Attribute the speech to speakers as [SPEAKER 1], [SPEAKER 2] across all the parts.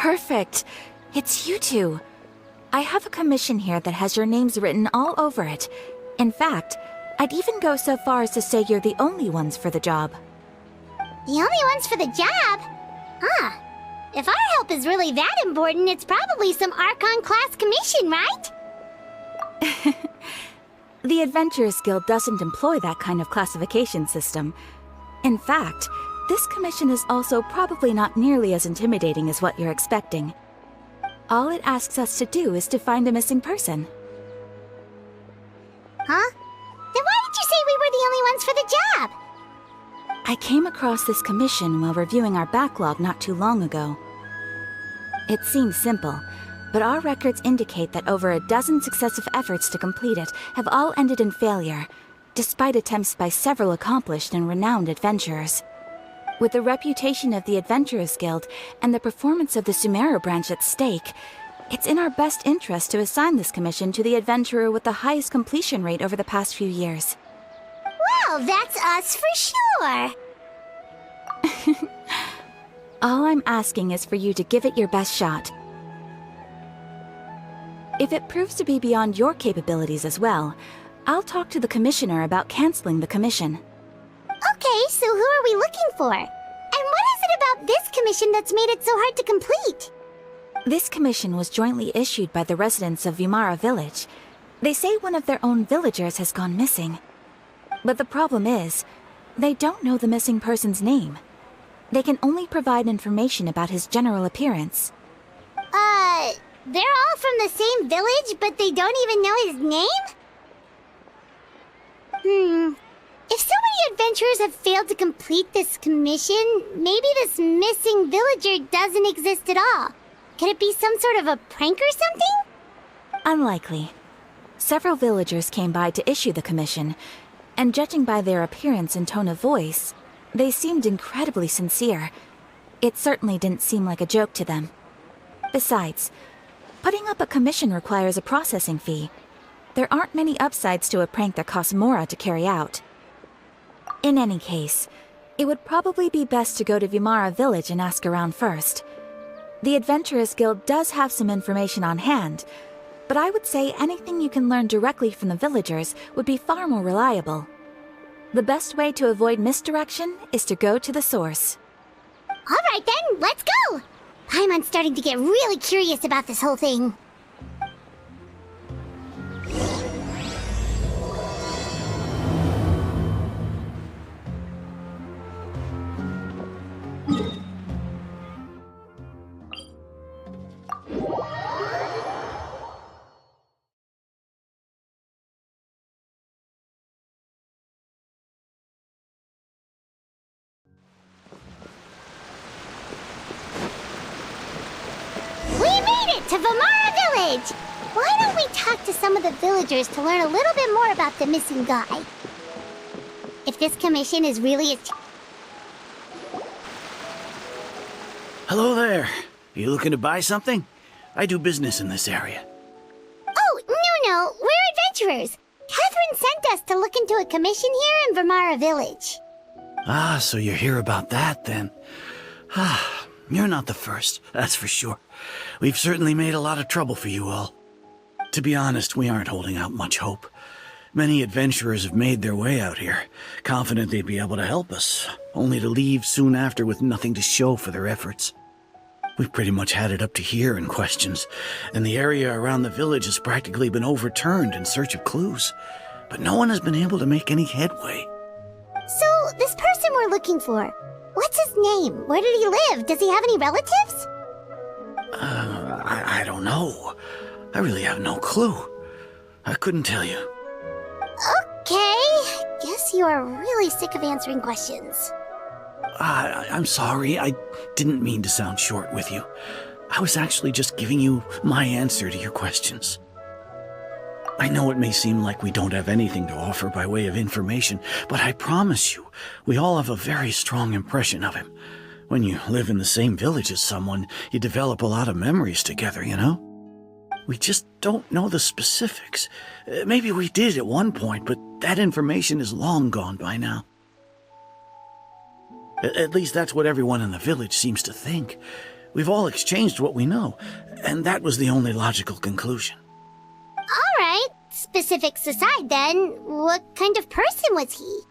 [SPEAKER 1] Perfect. It's you two. I have a commission here that has your names written all over it. In fact, I'd even go so far as to say you're the only ones for the job.
[SPEAKER 2] The only ones for the job? Huh. If our help is really that important, it's probably some Archon class commission, right?
[SPEAKER 1] The Adventurers Guild doesn't employ that kind of classification system. In fact, this commission is also probably not nearly as intimidating as what you're expecting. All it asks us to do is to find a missing person.
[SPEAKER 2] Huh? Then why did you say we were the only ones for the job?
[SPEAKER 1] I came across this commission while reviewing our backlog not too long ago. It seems simple, but our records indicate that over a dozen successive efforts to complete it have all ended in failure, despite attempts by several accomplished and renowned adventurers. With the reputation of the Adventurers Guild and the performance of the Sumeru branch at stake, it's in our best interest to assign this commission to the adventurer with the highest completion rate over the past few years.
[SPEAKER 2] Well, that's us for sure!
[SPEAKER 1] All I'm asking is for you to give it your best shot. If it proves to be beyond your capabilities as well, I'll talk to the commissioner about canceling the commission.
[SPEAKER 2] Okay, so who are we looking for? And what is it about this commission that's made it so hard to complete?
[SPEAKER 1] This commission was jointly issued by the residents of Vimara Village. They say one of their own villagers has gone missing. But the problem is, they don't know the missing person's name. They can only provide information about his general appearance.
[SPEAKER 2] They're all from the same village, but they don't even know his name? If so many adventurers have failed to complete this commission, maybe this missing villager doesn't exist at all. Could it be some sort of a prank or something?
[SPEAKER 1] Unlikely. Several villagers came by to issue the commission, and judging by their appearance and tone of voice, they seemed incredibly sincere. It certainly didn't seem like a joke to them. Besides, putting up a commission requires a processing fee. There aren't many upsides to a prank that costs Mora to carry out. In any case, it would probably be best to go to Vimara Village and ask around first. The Adventurers Guild does have some information on hand, but I would say anything you can learn directly from the villagers would be far more reliable. The best way to avoid misdirection is to go to the source.
[SPEAKER 2] Alright then, let's go! I'm starting to get really curious about this whole thing. To Vimara Village! Why don't we talk to some of the villagers to learn a little bit more about the missing guy? If this commission is really as...
[SPEAKER 3] Hello there. You looking to buy something? I do business in this area.
[SPEAKER 2] Oh, no, we're adventurers. Catherine sent us to look into a commission here in Vimara Village.
[SPEAKER 3] Ah, so you're here about that then. Ah, you're not the first, that's for sure. We've certainly made a lot of trouble for you all. To be honest, we aren't holding out much hope. Many adventurers have made their way out here, confident they'd be able to help us, only to leave soon after with nothing to show for their efforts. We've pretty much had it up to here in questions, and the area around the village has practically been overturned in search of clues, but no one has been able to make any headway.
[SPEAKER 2] So, this person we're looking for, what's his name? Where did he live? Does he have any relatives?
[SPEAKER 3] I don't know. I really have no clue. I couldn't tell you.
[SPEAKER 2] Okay, guess you are really sick of answering questions.
[SPEAKER 3] I'm sorry, I didn't mean to sound short with you. I was actually just giving you my answer to your questions. I know it may seem like we don't have anything to offer by way of information, but I promise you, we all have a very strong impression of him. When you live in the same village as someone, you develop a lot of memories together, you know? We just don't know the specifics. Maybe we did at one point, but that information is long gone by now. At least that's what everyone in the village seems to think. We've all exchanged what we know, and that was the only logical conclusion.
[SPEAKER 2] Alright, specifics aside then, what kind of person was he?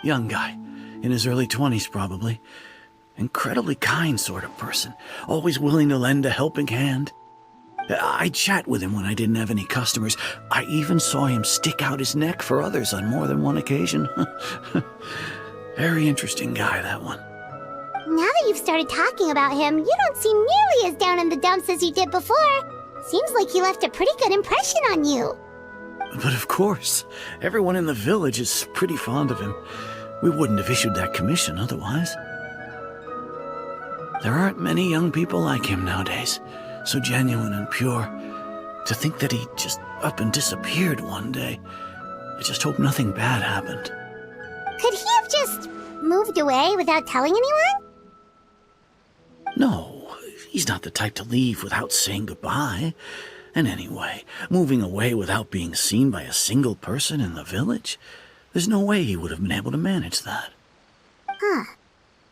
[SPEAKER 3] Young guy, in his early 20s probably. Incredibly kind sort of person, always willing to lend a helping hand. I'd chat with him when I didn't have any customers. I even saw him stick out his neck for others on more than one occasion. Very interesting guy, that one.
[SPEAKER 2] Now that you've started talking about him, you don't seem nearly as down in the dumps as you did before. Seems like he left a pretty good impression on you.
[SPEAKER 3] But of course, everyone in the village is pretty fond of him. We wouldn't have issued that commission otherwise. There aren't many young people like him nowadays, so genuine and pure. To think that he just up and disappeared one day. I just hope nothing bad happened.
[SPEAKER 2] Could he have just moved away without telling anyone?
[SPEAKER 3] No, he's not the type to leave without saying goodbye. And anyway, moving away without being seen by a single person in the village? There's no way he would have been able to manage that.
[SPEAKER 2] Huh.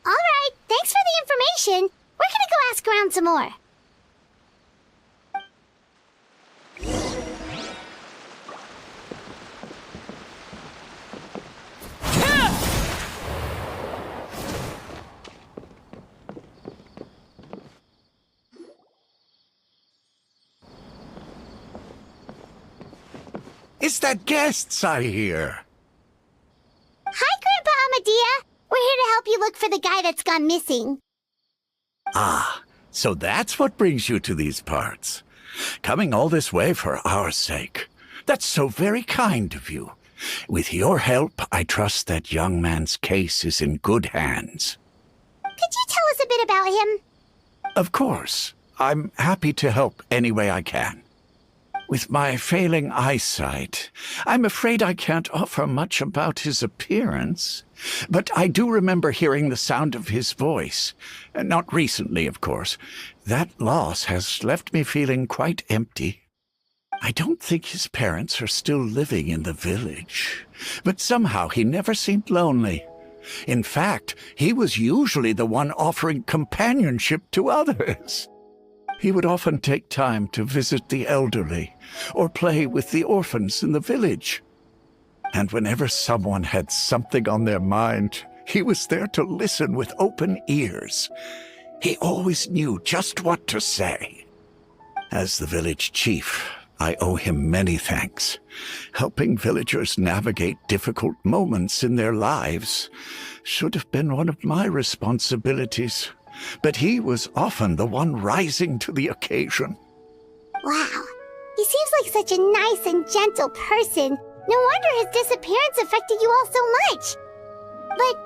[SPEAKER 2] Alright, thanks for the information. We're gonna go ask around some more.
[SPEAKER 4] It's that guests I hear.
[SPEAKER 2] Hi, Grandpa Amadea. We're here to help you look for the guy that's gone missing.
[SPEAKER 4] Ah, so that's what brings you to these parts. Coming all this way for our sake. That's so very kind of you. With your help, I trust that young man's case is in good hands.
[SPEAKER 2] Could you tell us a bit about him?
[SPEAKER 4] Of course. I'm happy to help any way I can. With my failing eyesight, I'm afraid I can't offer much about his appearance. But I do remember hearing the sound of his voice. Not recently, of course. That loss has left me feeling quite empty. I don't think his parents are still living in the village. But somehow he never seemed lonely. In fact, he was usually the one offering companionship to others. He would often take time to visit the elderly or play with the orphans in the village. And whenever someone had something on their mind, he was there to listen with open ears. He always knew just what to say. As the village chief, I owe him many thanks. Helping villagers navigate difficult moments in their lives should have been one of my responsibilities. But he was often the one rising to the occasion.
[SPEAKER 2] Wow. He seems like such a nice and gentle person. No wonder his disappearance affected you all so much. But,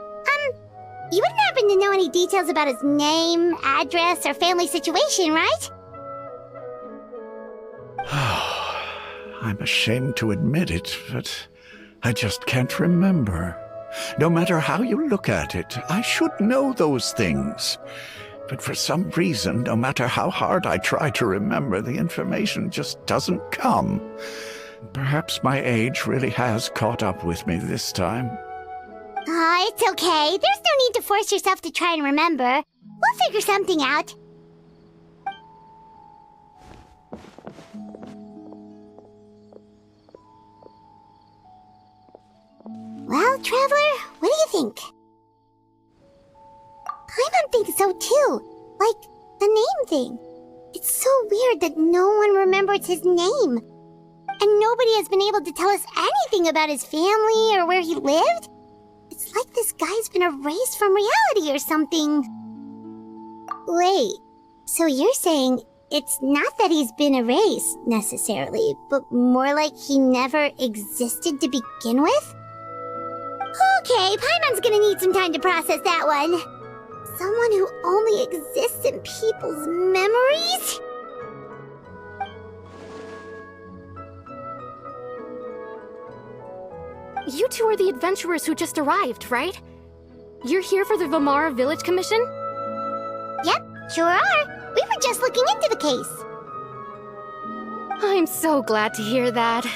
[SPEAKER 2] you wouldn't happen to know any details about his name, address, or family situation, right?
[SPEAKER 4] I'm ashamed to admit it, but I just can't remember. No matter how you look at it, I should know those things. But for some reason, no matter how hard I try to remember, the information just doesn't come. Perhaps my age really has caught up with me this time.
[SPEAKER 2] It's okay. There's no need to force yourself to try and remember. We'll figure something out. Well, Traveler, what do you think? Paimon thinks so too. Like, the name thing. It's so weird that no one remembers his name. And nobody has been able to tell us anything about his family or where he lived. It's like this guy's been erased from reality or something. Wait, so you're saying it's not that he's been erased, necessarily, but more like he never existed to begin with? Okay, Paimon's gonna need some time to process that one. Someone who only exists in people's memories?
[SPEAKER 5] You two are the adventurers who just arrived, right? You're here for the Vamara Village Commission?
[SPEAKER 2] Yep, sure are. We were just looking into the case.
[SPEAKER 5] I'm so glad to hear that.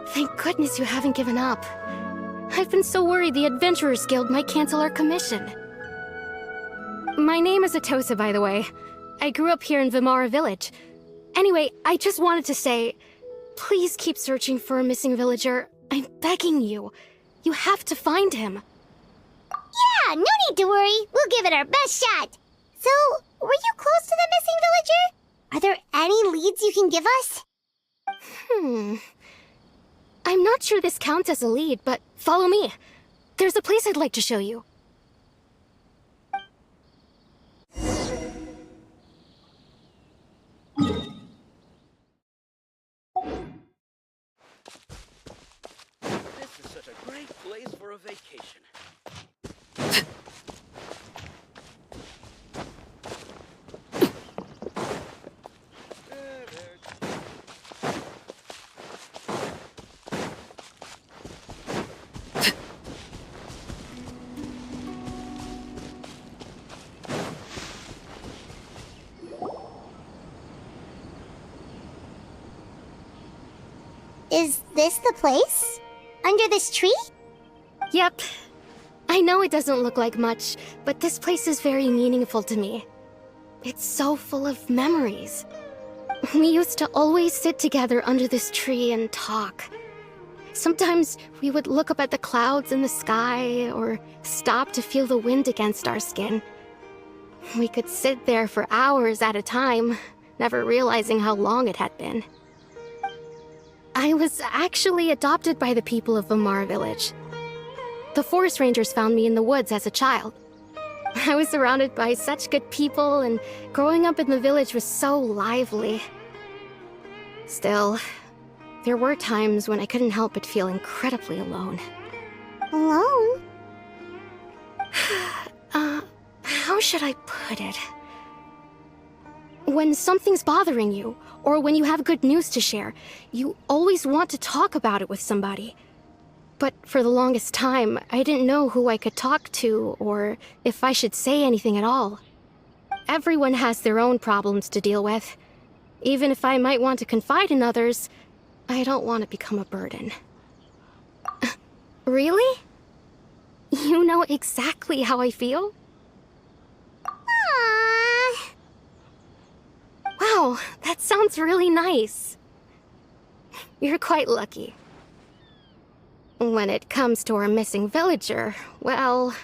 [SPEAKER 5] Thank goodness you haven't given up. I've been so worried the Adventurers Guild might cancel our commission. My name is Atosa, by the way. I grew up here in Vimara Village. Anyway, I just wanted to say, please keep searching for a missing villager. I'm begging you. You have to find him.
[SPEAKER 2] Yeah, no need to worry. We'll give it our best shot. So, were you close to the missing villager? Are there any leads you can give us?
[SPEAKER 5] I'm not sure this counts as a lead, but follow me. There's a place I'd like to show you.
[SPEAKER 3] This is such a great place for a vacation.
[SPEAKER 2] Is this the place? Under this tree?
[SPEAKER 5] Yep. I know it doesn't look like much, but this place is very meaningful to me. It's so full of memories. We used to always sit together under this tree and talk. Sometimes we would look up at the clouds in the sky, or stop to feel the wind against our skin. We could sit there for hours at a time, never realizing how long it had been. I was actually adopted by the people of Vimara Village. The forest rangers found me in the woods as a child. I was surrounded by such good people, and growing up in the village was so lively. Still, there were times when I couldn't help but feel incredibly alone.
[SPEAKER 2] Alone?
[SPEAKER 5] How should I put it? When something's bothering you, or when you have good news to share, you always want to talk about it with somebody. But for the longest time, I didn't know who I could talk to, or if I should say anything at all. Everyone has their own problems to deal with. Even if I might want to confide in others, I don't want to become a burden. Really? You know exactly how I feel?
[SPEAKER 2] Aww.
[SPEAKER 5] Wow, that sounds really nice. You're quite lucky. When it comes to our missing villager, well,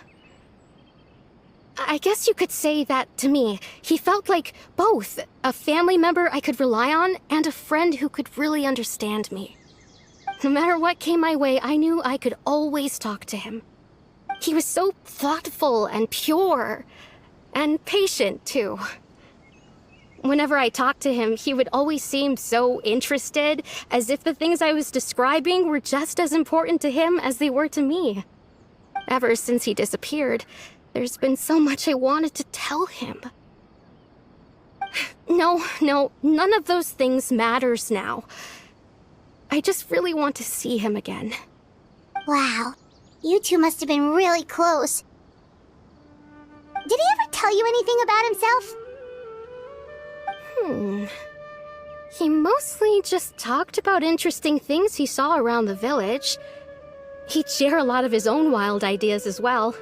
[SPEAKER 5] I guess you could say that to me. He felt like both a family member I could rely on and a friend who could really understand me. No matter what came my way, I knew I could always talk to him. He was so thoughtful and pure, and patient, too. Whenever I talked to him, he would always seem so interested, as if the things I was describing were just as important to him as they were to me. Ever since he disappeared, there's been so much I wanted to tell him. No, none of those things matters now. I just really want to see him again.
[SPEAKER 2] Wow, you two must have been really close. Did he ever tell you anything about himself?
[SPEAKER 5] He mostly just talked about interesting things he saw around the village. He'd share a lot of his own wild ideas as well.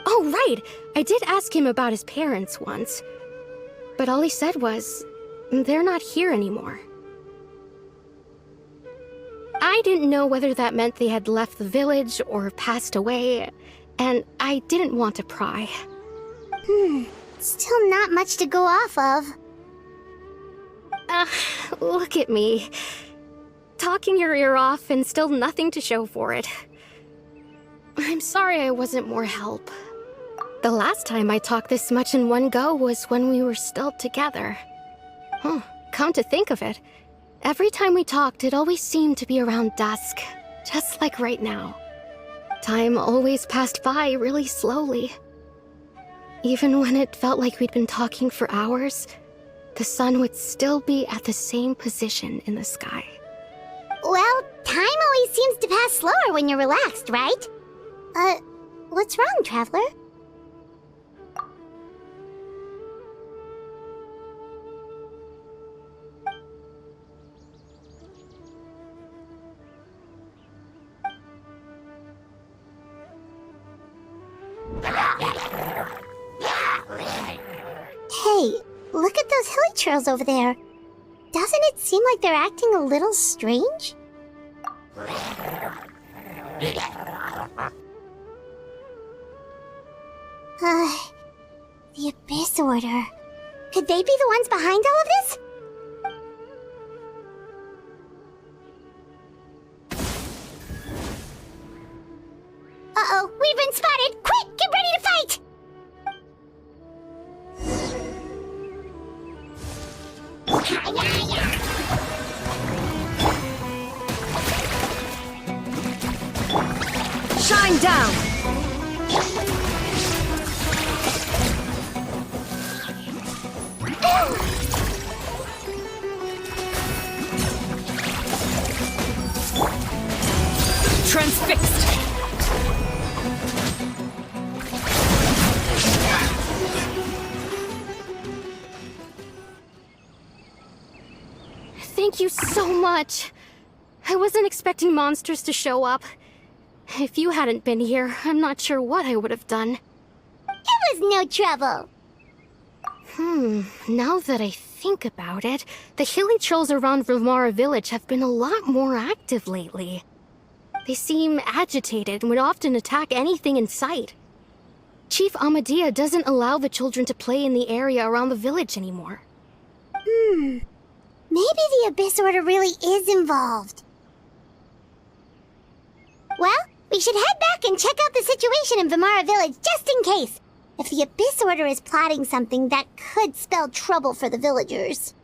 [SPEAKER 5] Oh, right! I did ask him about his parents once. But all he said was, they're not here anymore. I didn't know whether that meant they had left the village or passed away, and I didn't want to pry.
[SPEAKER 2] Still not much to go off of.
[SPEAKER 5] Look at me. Talking your ear off and still nothing to show for it. I'm sorry I wasn't more help. The last time I talked this much in one go was when we were still together. Come to think of it, every time we talked, it always seemed to be around dusk, just like right now. Time always passed by really slowly. Even when it felt like we'd been talking for hours, the sun would still be at the same position in the sky.
[SPEAKER 2] Well, time always seems to pass slower when you're relaxed, right? What's wrong, Traveler? hilichurls over there. Doesn't it seem like they're acting a little strange? The Abyss Order. Could they be the ones behind all of this? Uh-oh, we've been spotted! Quick, get ready to fight!
[SPEAKER 6] Shine down! Transfixed!
[SPEAKER 5] Thank you so much. I wasn't expecting monsters to show up. If you hadn't been here, I'm not sure what I would have done.
[SPEAKER 2] It was no trouble.
[SPEAKER 5] Now that I think about it, the hilichurls around Vimara village have been a lot more active lately. They seem agitated and would often attack anything in sight. Chief Amadea doesn't allow the children to play in the area around the village anymore.
[SPEAKER 2] Maybe the Abyss Order really is involved. Well, we should head back and check out the situation in Vimara village just in case. If the Abyss Order is plotting something that could spell trouble for the villagers.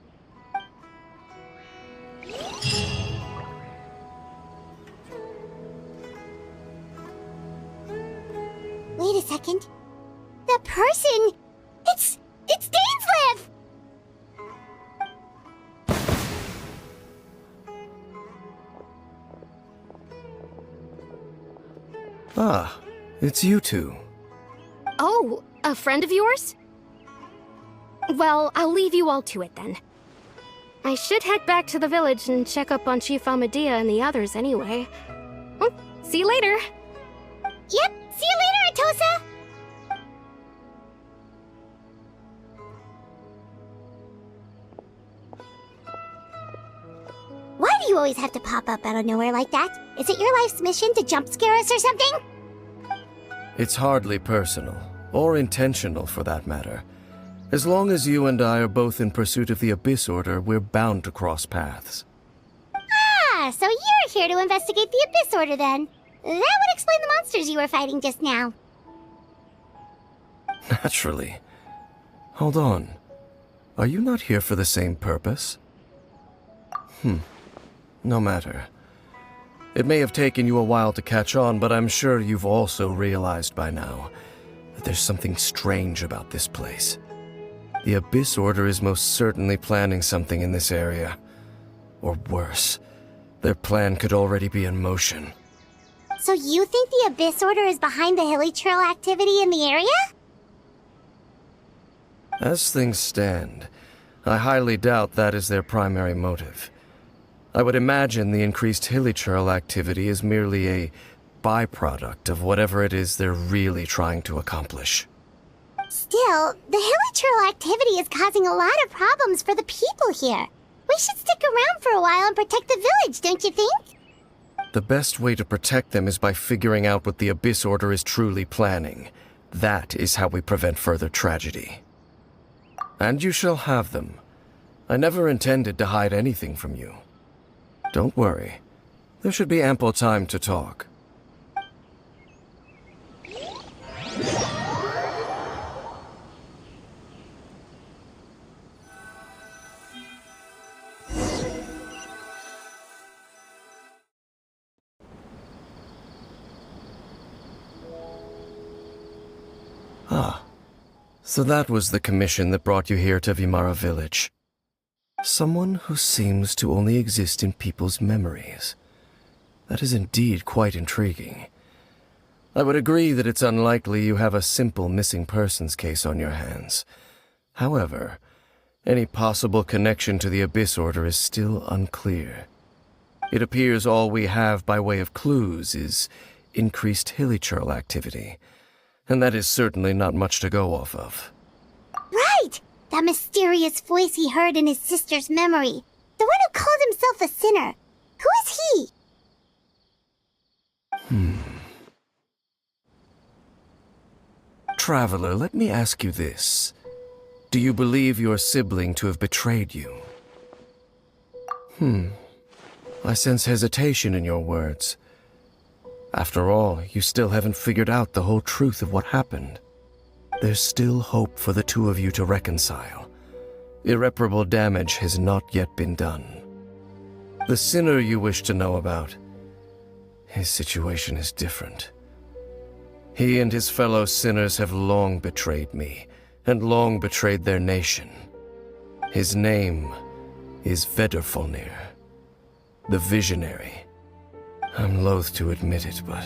[SPEAKER 2] Wait a second. That person... It's dainslief!
[SPEAKER 7] Ah, it's you two.
[SPEAKER 5] Oh, a friend of yours? Well, I'll leave you all to it then. I should head back to the village and check up on Chief Amadea and the others anyway. Well, see you later.
[SPEAKER 2] Yep, see you later, Atosa! Why do you always have to pop up out of nowhere like that? Is it your life's mission to jump scare us or something?
[SPEAKER 7] It's hardly personal, or intentional for that matter. As long as you and I are both in pursuit of the Abyss Order, we're bound to cross paths.
[SPEAKER 2] Ah, so you're here to investigate the Abyss Order then. That would explain the monsters you were fighting just now.
[SPEAKER 7] Naturally. Hold on. Are you not here for the same purpose? No matter. It may have taken you a while to catch on, but I'm sure you've also realized by now that there's something strange about this place. The Abyss Order is most certainly planning something in this area. Or worse, their plan could already be in motion.
[SPEAKER 2] So you think the Abyss Order is behind the hilichurl activity in the area?
[SPEAKER 7] As things stand, I highly doubt that is their primary motive. I would imagine the increased hilichurl activity is merely a byproduct of whatever it is they're really trying to accomplish.
[SPEAKER 2] Still, the hilichurl activity is causing a lot of problems for the people here. We should stick around for a while and protect the village, don't you think?
[SPEAKER 7] The best way to protect them is by figuring out what the Abyss Order is truly planning. That is how we prevent further tragedy. And you shall have them. I never intended to hide anything from you. Don't worry. There should be ample time to talk. Ah, so that was the commission that brought you here to Vimara village. Someone who seems to only exist in people's memories. That is indeed quite intriguing. I would agree that it's unlikely you have a simple missing persons case on your hands. However, any possible connection to the Abyss Order is still unclear. It appears all we have by way of clues is increased hilichurl activity, and that is certainly not much to go off of.
[SPEAKER 2] Right! That mysterious voice he heard in his sister's memory. The one who called himself a sinner. Who is he?
[SPEAKER 7] Traveler, let me ask you this. Do you believe your sibling to have betrayed you? I sense hesitation in your words. After all, you still haven't figured out the whole truth of what happened. There's still hope for the two of you to reconcile. Irreparable damage has not yet been done. The sinner you wish to know about, his situation is different. He and his fellow sinners have long betrayed me, and long betrayed their nation. His name is Vedrfolnir, the Visionary. I'm loath to admit it, but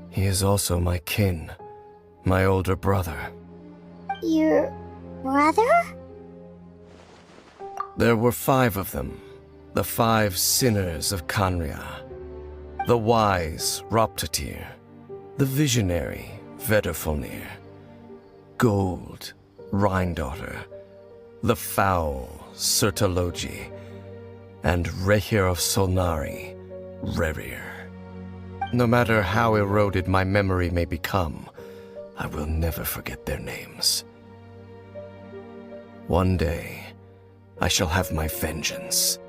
[SPEAKER 7] he is also my kin, my older brother.
[SPEAKER 2] Your brother?
[SPEAKER 7] There were 5 of them, the 5 sinners of khaneriah. The wise, Roptatyr. The visionary, Vedrfolnir. Gold, Rhine-daughter. The foul, Sertologi. And Rehir of Solnari, Rerir. No matter how eroded my memory may become, I will never forget their names. One day, I shall have my vengeance.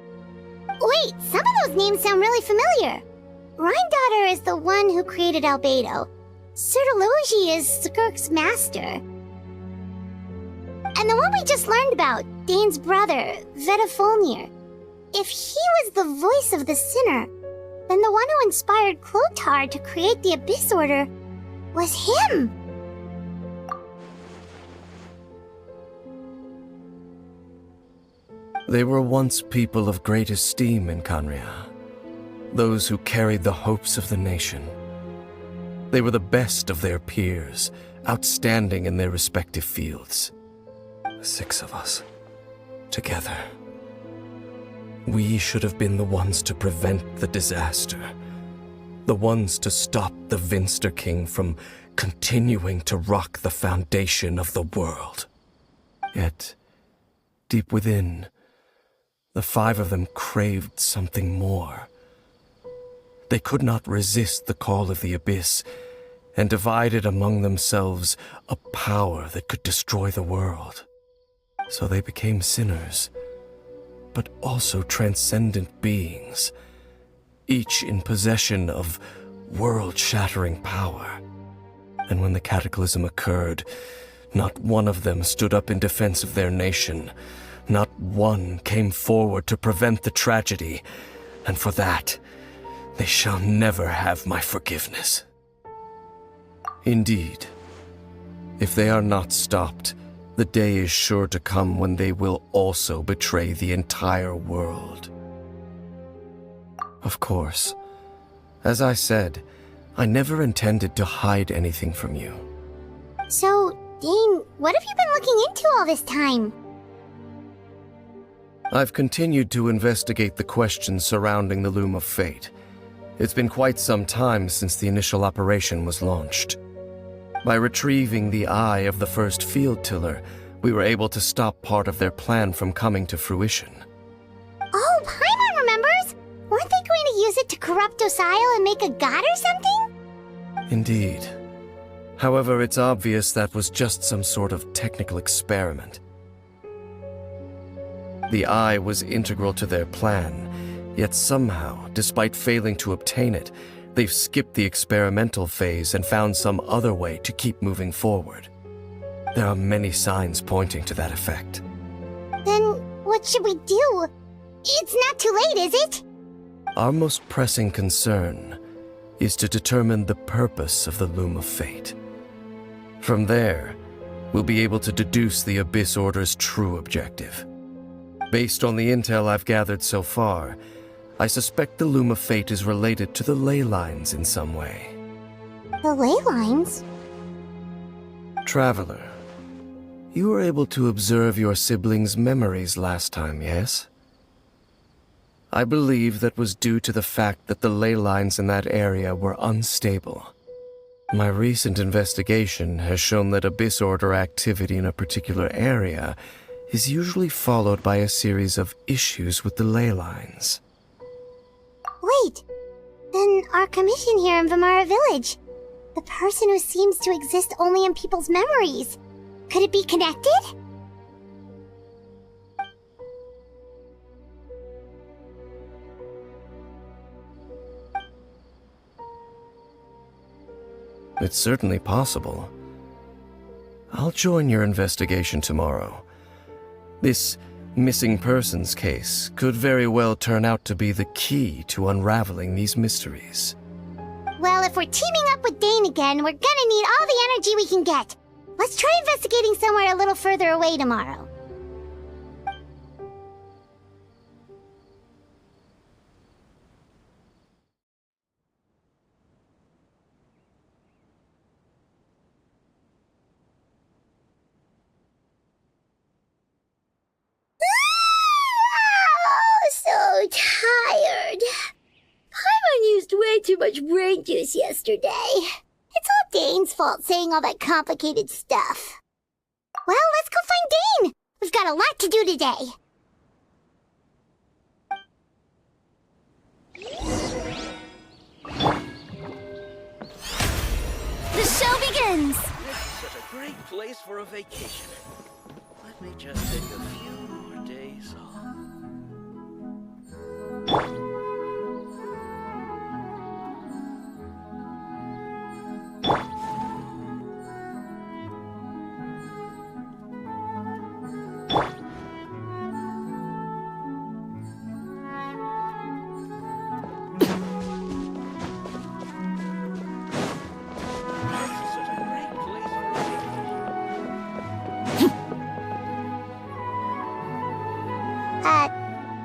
[SPEAKER 2] Wait, some of those names sound really familiar. Rhine-daughter is the one who created Albedo. Sertologi is Skirk's master. And the one we just learned about, Dane's brother, Vedrfolnir. If he was the voice of the sinner, then the one who inspired Clothar to create the Abyss Order was him.
[SPEAKER 7] They were once people of great esteem in khaneriah, those who carried the hopes of the nation. They were the best of their peers, outstanding in their respective fields. 6 of us, together. We should have been the ones to prevent the disaster, the ones to stop the Vinster King from continuing to rock the foundation of the world. Yet, deep within, the 5 of them craved something more. They could not resist the call of the Abyss, and divided among themselves a power that could destroy the world. So they became sinners, but also transcendent beings, each in possession of world-shattering power. And when the cataclysm occurred, not one of them stood up in defense of their nation. Not one came forward to prevent the tragedy, and for that, they shall never have my forgiveness. Indeed, if they are not stopped, the day is sure to come when they will also betray the entire world. Of course, as I said, I never intended to hide anything from you.
[SPEAKER 2] So, Dane, what have you been looking into all this time?
[SPEAKER 7] I've continued to investigate the questions surrounding the Loom of Fate. It's been quite some time since the initial operation was launched. By retrieving the eye of the first field tiller, we were able to stop part of their plan from coming to fruition.
[SPEAKER 2] Oh, Paimon remembers! Weren't they going to use it to corrupt Docile and make a god or something?
[SPEAKER 7] Indeed. However, it's obvious that was just some sort of technical experiment. The eye was integral to their plan, yet somehow, despite failing to obtain it, they've skipped the experimental phase and found some other way to keep moving forward. There are many signs pointing to that effect.
[SPEAKER 2] Then what should we do? It's not too late, is it?
[SPEAKER 7] Our most pressing concern is to determine the purpose of the Loom of Fate. From there, we'll be able to deduce the Abyss Order's true objective. Based on the intel I've gathered so far, I suspect the Loom of Fate is related to the ley lines in some way.
[SPEAKER 2] The ley lines?
[SPEAKER 7] Traveler, you were able to observe your siblings' memories last time, yes? I believe that was due to the fact that the ley lines in that area were unstable. My recent investigation has shown that Abyss Order activity in a particular area is usually followed by a series of issues with the ley lines.
[SPEAKER 2] Wait, then our commission here in Vimara Village, the person who seems to exist only in people's memories, could it be connected?
[SPEAKER 7] It's certainly possible. I'll join your investigation tomorrow. This missing persons case could very well turn out to be the key to unraveling these mysteries.
[SPEAKER 2] Well, if we're teaming up with Dane again, we're gonna need all the energy we can get. Let's try investigating somewhere a little further away tomorrow. So tired. Paimon used way too much brain juice yesterday. It's all Dane's fault saying all that complicated stuff. Well, let's go find Dane. We've got a lot to do today.
[SPEAKER 1] The show begins!
[SPEAKER 3] This is such a great place for a vacation. Let me just take a few more days off.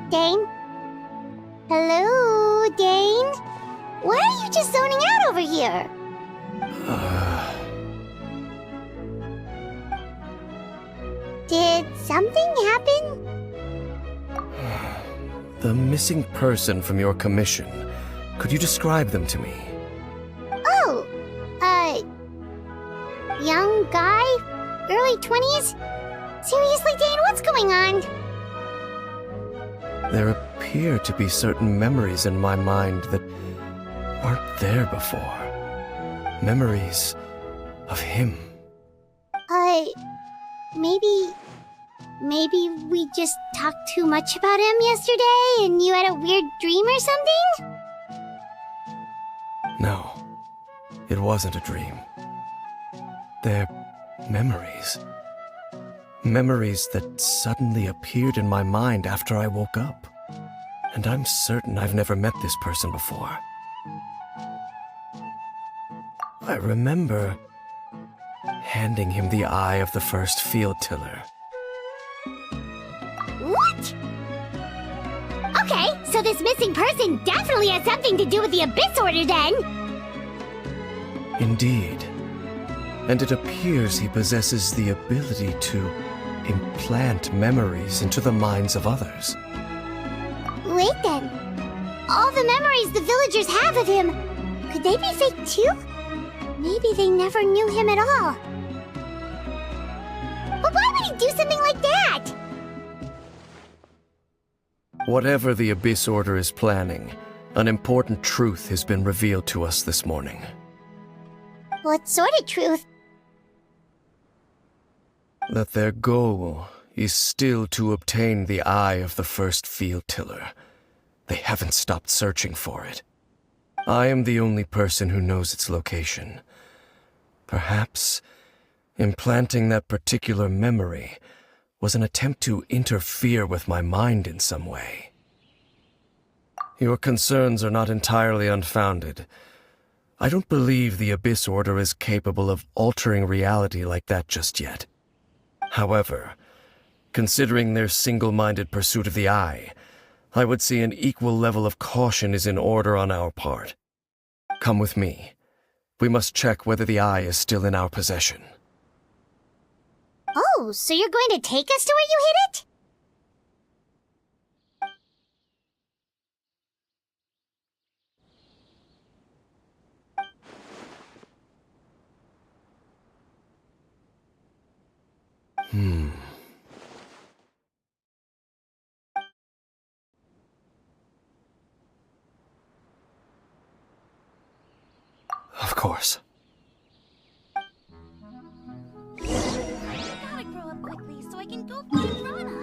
[SPEAKER 2] Dane? Hello, Dane? Why are you just zoning out over here? Did something happen?
[SPEAKER 7] The missing person from your commission. Could you describe them to me?
[SPEAKER 2] Oh, young guy? Early 20s? Seriously, Dane, what's going on?
[SPEAKER 7] There appear to be certain memories in my mind that aren't there before. Memories of him.
[SPEAKER 2] Maybe we just talked too much about him yesterday and you had a weird dream or something?
[SPEAKER 7] No, it wasn't a dream. They're memories. Memories that suddenly appeared in my mind after I woke up. And I'm certain I've never met this person before. I remember handing him the eye of the first field tiller.
[SPEAKER 2] What? Okay, so this missing person definitely has something to do with the Abyss Order then!
[SPEAKER 7] Indeed. And it appears he possesses the ability to implant memories into the minds of others.
[SPEAKER 2] Wait then. All the memories the villagers have of him, could they be fake too? Maybe they never knew him at all. But why would he do something like that?
[SPEAKER 7] Whatever the Abyss Order is planning, an important truth has been revealed to us this morning.
[SPEAKER 2] What sort of truth?
[SPEAKER 7] That their goal is still to obtain the eye of the first field tiller. They haven't stopped searching for it. I am the only person who knows its location. Perhaps implanting that particular memory was an attempt to interfere with my mind in some way. Your concerns are not entirely unfounded. I don't believe the Abyss Order is capable of altering reality like that just yet. However, considering their single-minded pursuit of the eye, I would say an equal level of caution is in order on our part. Come with me. We must check whether the eye is still in our possession.
[SPEAKER 2] Oh, so you're going to take us to where you hid it?
[SPEAKER 7] Of course.
[SPEAKER 1] Gotta grow up quickly so I can go find Rana.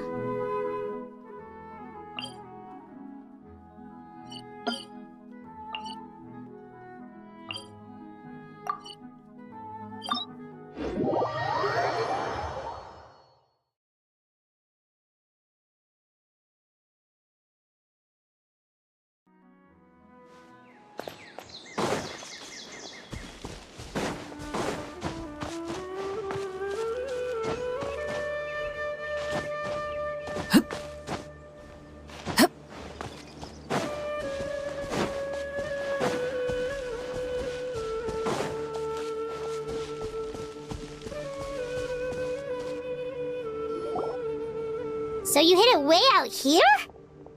[SPEAKER 2] So you hid it way out here?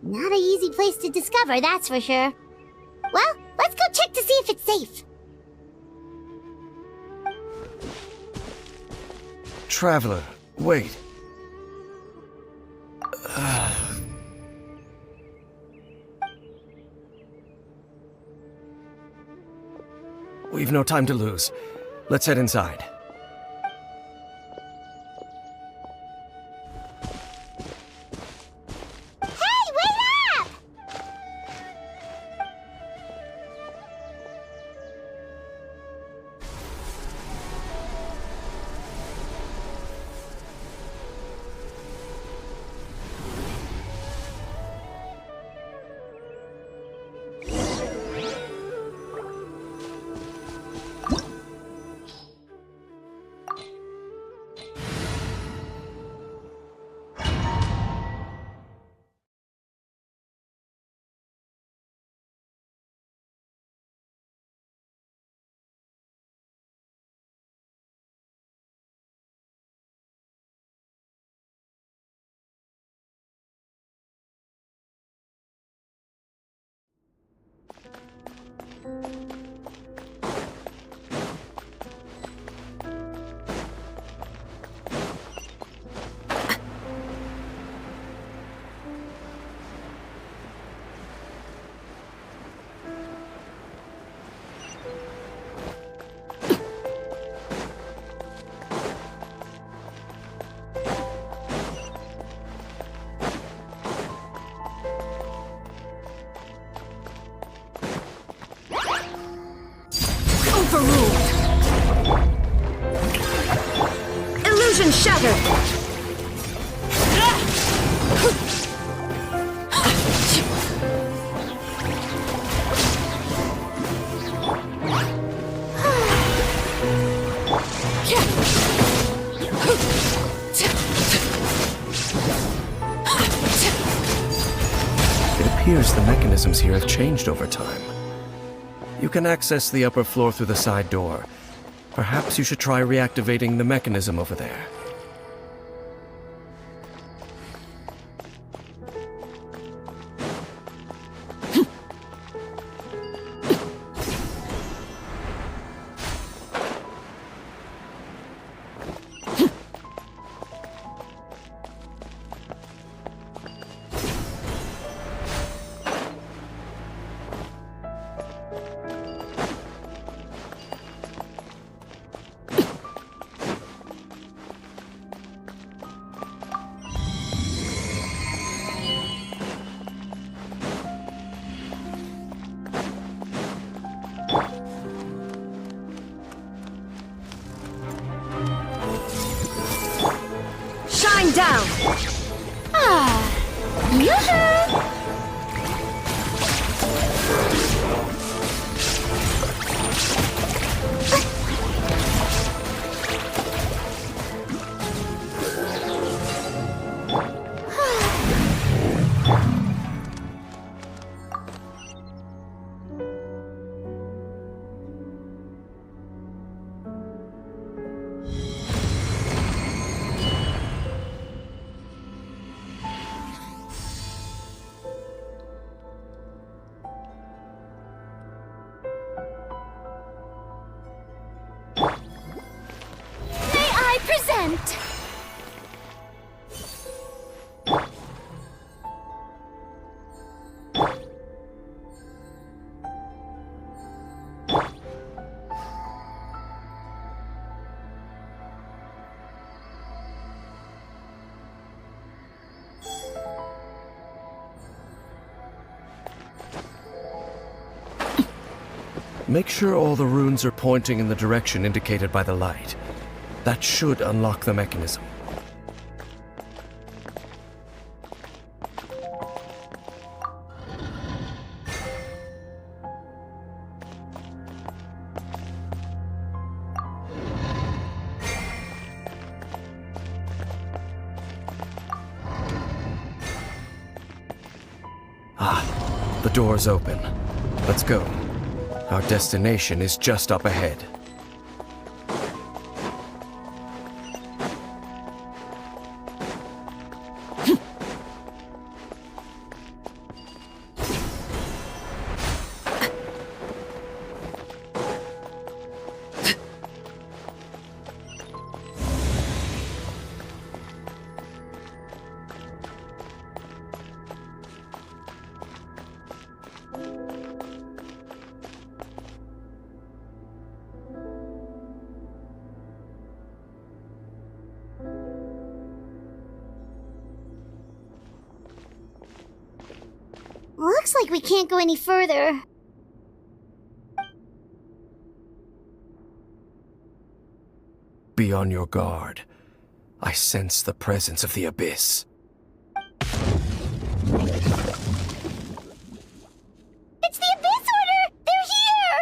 [SPEAKER 2] Not an easy place to discover, that's for sure. Well, let's go check to see if it's safe.
[SPEAKER 7] Traveler, wait. We've no time to lose. Let's head inside.
[SPEAKER 2] Hey, wait up!
[SPEAKER 6] Overruled. Illusion shattered.
[SPEAKER 7] It appears the mechanisms here have changed over time. You can access the upper floor through the side door. Perhaps you should try reactivating the mechanism over there.
[SPEAKER 6] Shine down.
[SPEAKER 2] Yoo-hoo!
[SPEAKER 1] May I present
[SPEAKER 7] Make sure all the runes are pointing in the direction indicated by the light. That should unlock the mechanism. The door's open. Let's go. Our destination is just up ahead.
[SPEAKER 2] Looks like we can't go any further.
[SPEAKER 7] Be on your guard. I sense the presence of the abyss.
[SPEAKER 2] It's the Abyss Order! They're here!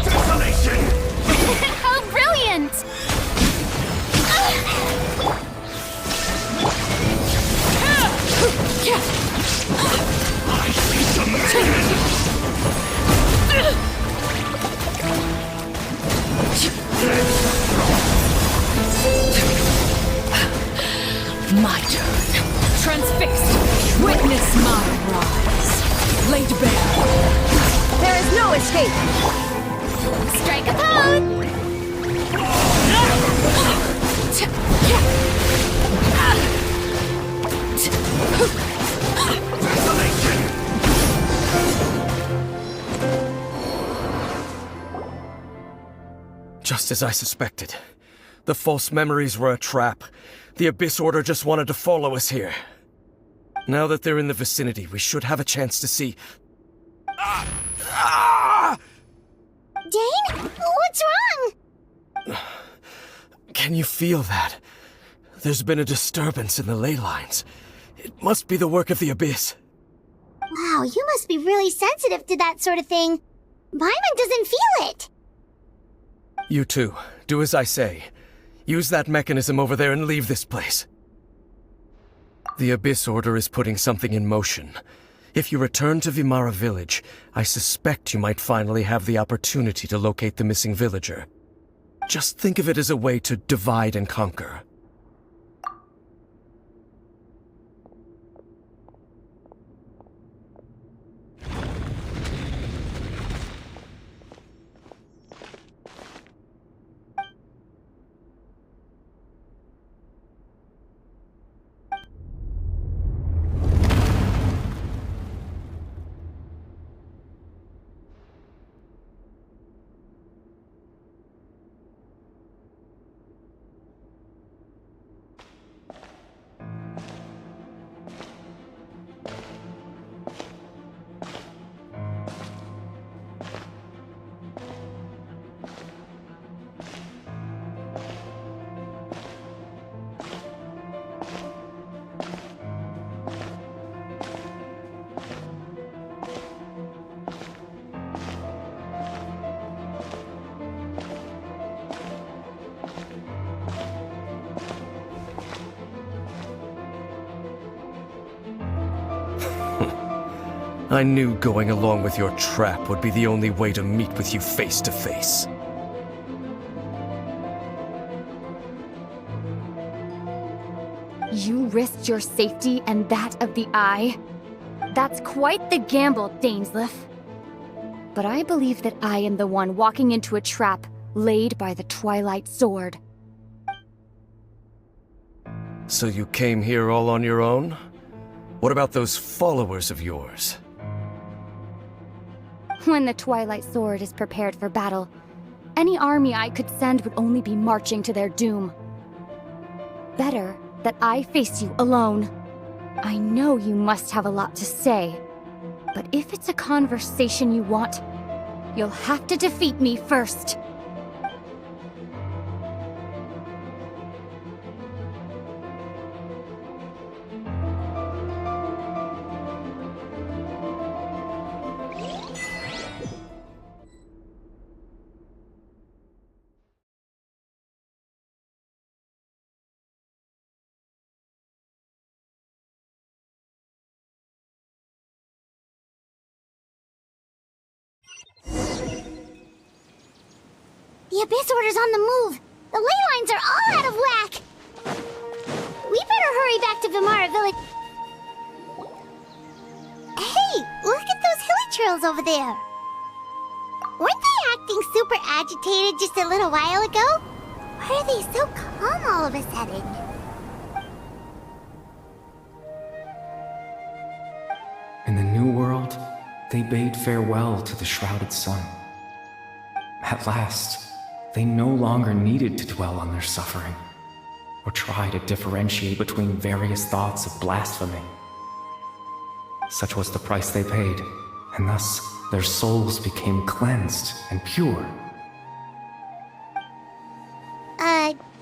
[SPEAKER 3] Desolation!
[SPEAKER 5] How brilliant!
[SPEAKER 3] I see some madness!
[SPEAKER 6] My turn. Transfixed. Witness my rise. Laid bare. There is no escape.
[SPEAKER 5] Strike a pose!
[SPEAKER 7] Just as I suspected. The false memories were a trap. The Abyss Order just wanted to follow us here. Now that they're in the vicinity, we should have a chance to see...
[SPEAKER 2] Dane? What's wrong?
[SPEAKER 7] Can you feel that? There's been a disturbance in the ley lines. It must be the work of the Abyss.
[SPEAKER 2] Wow, you must be really sensitive to that sort of thing. Paimon doesn't feel it.
[SPEAKER 7] You too. Do as I say. Use that mechanism over there and leave this place. The Abyss Order is putting something in motion. If you return to Vimara Village, I suspect you might finally have the opportunity to locate the missing villager. Just think of it as a way to divide and conquer. I knew going along with your trap would be the only way to meet with you face to face.
[SPEAKER 5] You risked your safety and that of the Eye? That's quite the gamble, dainslief. But I believe that I am the one walking into a trap laid by the Twilight Sword.
[SPEAKER 7] So you came here all on your own? What about those followers of yours?
[SPEAKER 5] When the Twilight Sword is prepared for battle, any army I could send would only be marching to their doom. Better that I face you alone.
[SPEAKER 8] I know you must have a lot to say, but if it's a conversation you want, you'll have to defeat me first.
[SPEAKER 2] The Abyss Order's on the move! The ley lines are all out of whack! We better hurry back to Vimara Village. Hey, look at those hilly trails over there! Weren't they acting super agitated just a little while ago? Why are they so calm all of a sudden?
[SPEAKER 9] In the New World, they bade farewell to the shrouded sun. At last, they no longer needed to dwell on their suffering, or try to differentiate between various thoughts of blasphemy. Such was the price they paid, and thus their souls became cleansed and pure.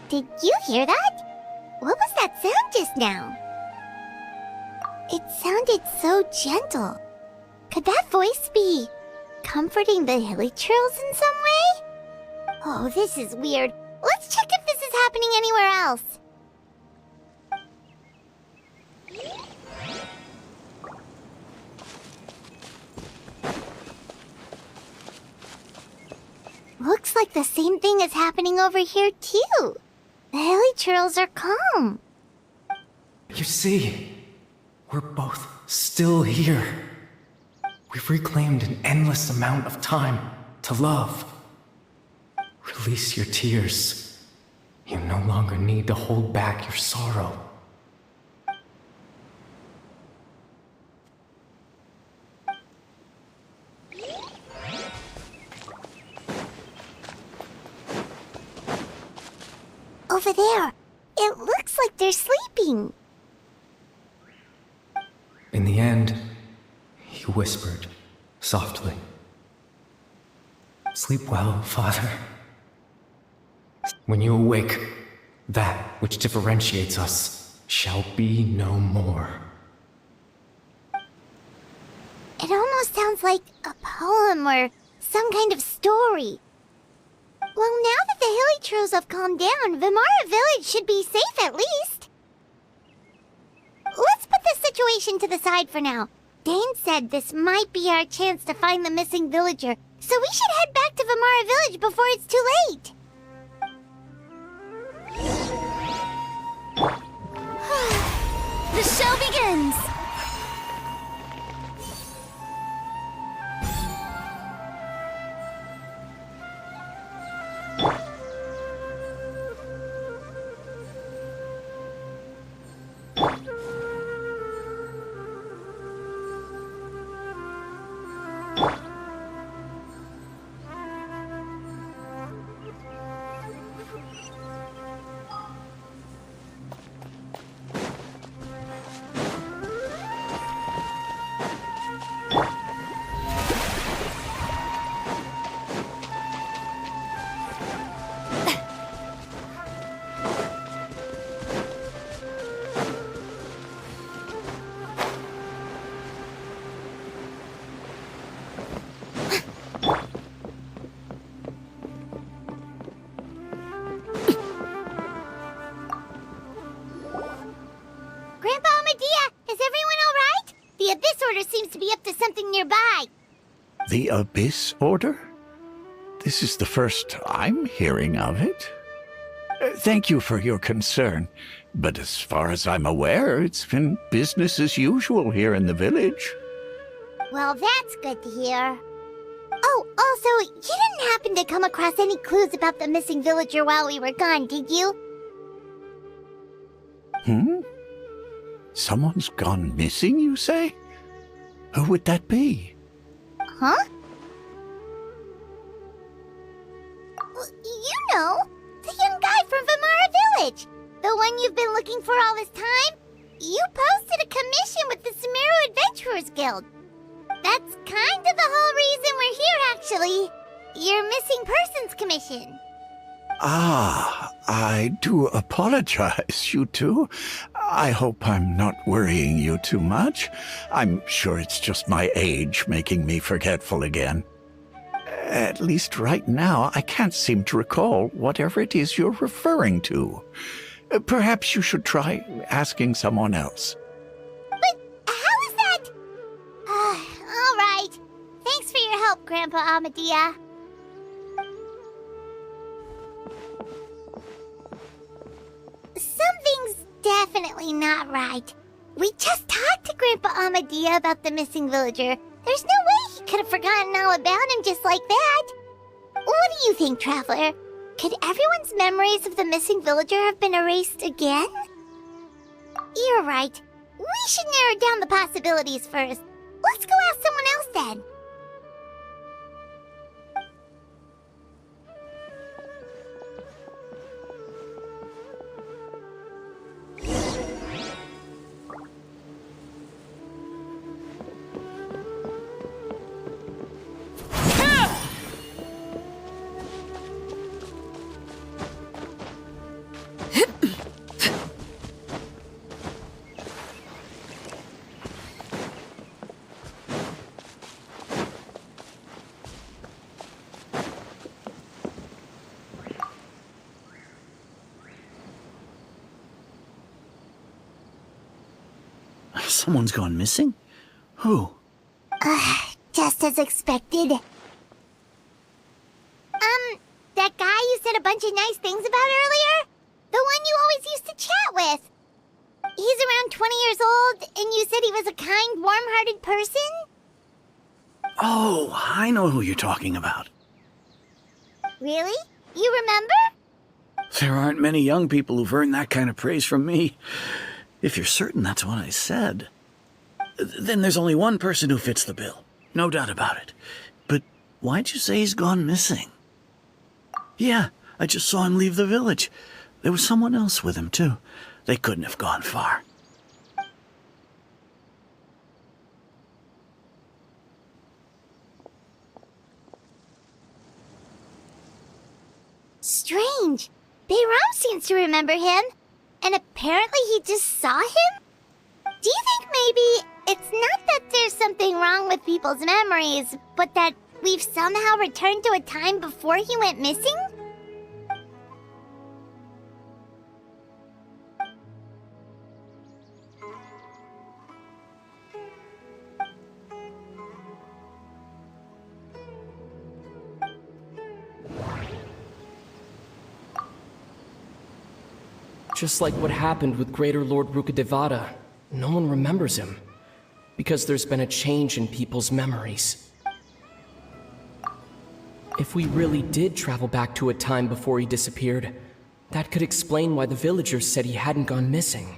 [SPEAKER 2] Did you hear that? What was that sound just now? It sounded so gentle. Could that voice be comforting the hilly trails in some way? Oh, this is weird. Let's check if this is happening anywhere else. Looks like the same thing is happening over here, too. The hilly trails are calm.
[SPEAKER 9] You see, we're both still here. We've reclaimed an endless amount of time to love. Release your tears. You no longer need to hold back your sorrow.
[SPEAKER 2] Over there. It looks like they're sleeping.
[SPEAKER 9] In the end, he whispered, softly. Sleep well, Father. When you awake, that which differentiates us shall be no more.
[SPEAKER 2] It almost sounds like a poem or some kind of story. Well, now that the hilly trails have calmed down, Vimara Village should be safe at least. Let's put this situation to the side for now. Dane said this might be our chance to find the missing villager, so we should head back to Vimara Village before it's too late.
[SPEAKER 8] The show begins!
[SPEAKER 2] The Abyss Order seems to be up to something nearby.
[SPEAKER 4] The Abyss Order? This is the first I'm hearing of it. Thank you for your concern, but as far as I'm aware, it's been business as usual here in the village.
[SPEAKER 2] Well, that's good to hear. Oh, also, you didn't happen to come across any clues about the missing villager while we were gone, did you?
[SPEAKER 4] Someone's gone missing, you say? Who would that be?
[SPEAKER 2] Huh? Well, you know, the young guy from Vimara Village. The one you've been looking for all this time. You posted a commission Guild. That's kind of the whole reason we're here, actually. Your Missing Persons Commission.
[SPEAKER 4] Ah, I do apologize, you two. I hope I'm not worrying you too much. I'm sure it's just my age making me forgetful again. At least right now, I can't seem to recall whatever it is you're referring to. Perhaps you should try asking someone else.
[SPEAKER 2] But how is that? All right. Thanks for your help, Grandpa Amadia. Something's definitely not right. We just talked to Grandpa Amadia about the missing villager. There's no way he could have forgotten all about him just like that. What do you think, Traveler? Could everyone's memories of the missing villager have been erased again? You're right. We should narrow down the possibilities first. Let's go ask someone else then.
[SPEAKER 3] Someone's gone missing? Who?
[SPEAKER 2] Just as expected. That guy you said a bunch of nice things about earlier? The one you always used to chat with. He's around 20 years old, and you said he was a kind, warm-hearted person?
[SPEAKER 3] Oh, I know who you're talking about.
[SPEAKER 2] Really? You remember?
[SPEAKER 3] There aren't many young people who've earned that kind of praise from me. If you're certain that's what I said, then there's only one person who fits the bill. No doubt about it. But why'd you say he's gone missing? Yeah, I just saw him leave the village. There was someone else with him, too. They couldn't have gone far.
[SPEAKER 2] Strange. Bayram seems to remember him. And apparently he just saw him? Do you think maybe it's not that there's something wrong with people's memories, but that we've somehow returned to a time before he went missing?
[SPEAKER 10] Just like what happened with Greater Lord Rukkhadevata, no one remembers him, because there's been a change in people's memories. If we really did travel back to a time before he disappeared, that could explain why the villagers said he hadn't gone missing.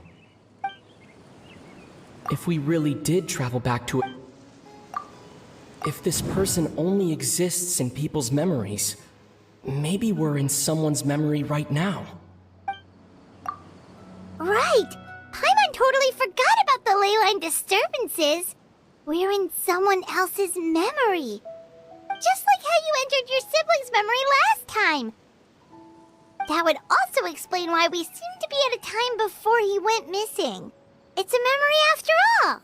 [SPEAKER 10] If we really did travel back to it, if this person only exists in people's memories, maybe we're in someone's memory right now.
[SPEAKER 2] Right! Paimon totally forgot about the leyline disturbances. We're in someone else's memory. Just like how you entered your sibling's memory last time. That would also explain why we seem to be at a time before he went missing. It's a memory after all.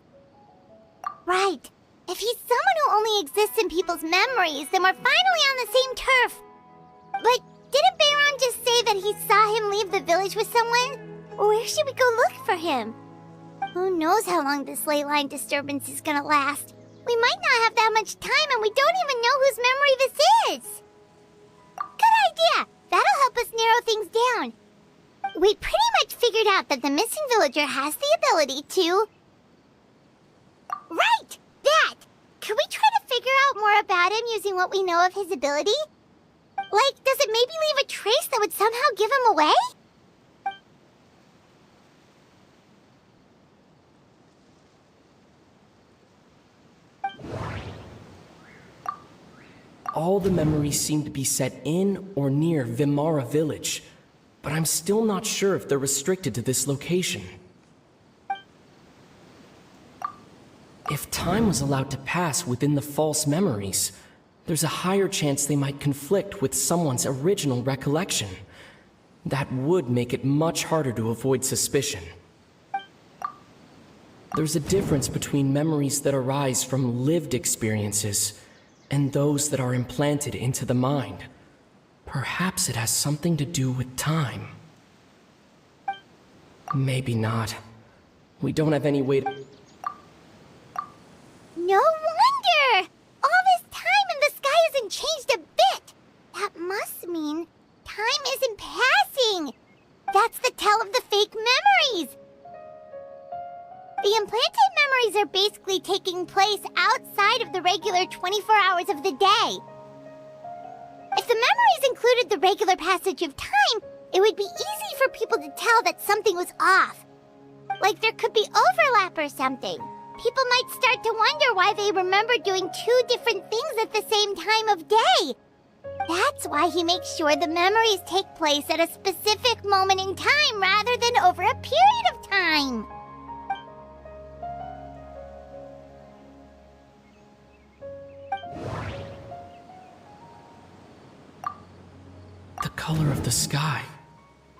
[SPEAKER 2] Right. If he's someone who only exists in people's memories, then we're finally on the same turf. But didn't Bayron just say that he saw him leave the village with someone? Where should we go look for him? Who knows how long this ley line disturbance is gonna last? We might not have that much time, and we don't even know whose memory this is. Good idea! That'll help us narrow things down. We pretty much figured out that the missing villager has the ability to... Right! That! Could we try to figure out more about him using what we know of his ability? Like, does it maybe leave a trace that would somehow give him away?
[SPEAKER 10] All the memories seem to be set in or near Vimara village, but I'm still not sure if they're restricted to this location. If time was allowed to pass within the false memories, there's a higher chance they might conflict with someone's original recollection. That would make it much harder to avoid suspicion. There's a difference between memories that arise from lived experiences and those that are implanted into the mind. Perhaps it has something to do with time. Maybe not. We don't have any way to...
[SPEAKER 2] No wonder! All this time and the sky hasn't changed a bit! That must mean time isn't passing! That's the tell of the fake memories! The implanted memories are basically taking place outside of the regular 24 hours of the day. If the memories included the regular passage of time, it would be easy for people to tell that something was off. Like there could be overlap or something. People might start to wonder why they remember doing two different things at the same time of day. That's why he makes sure the memories take place at a specific moment in time rather than over a period of time.
[SPEAKER 10] The color of the sky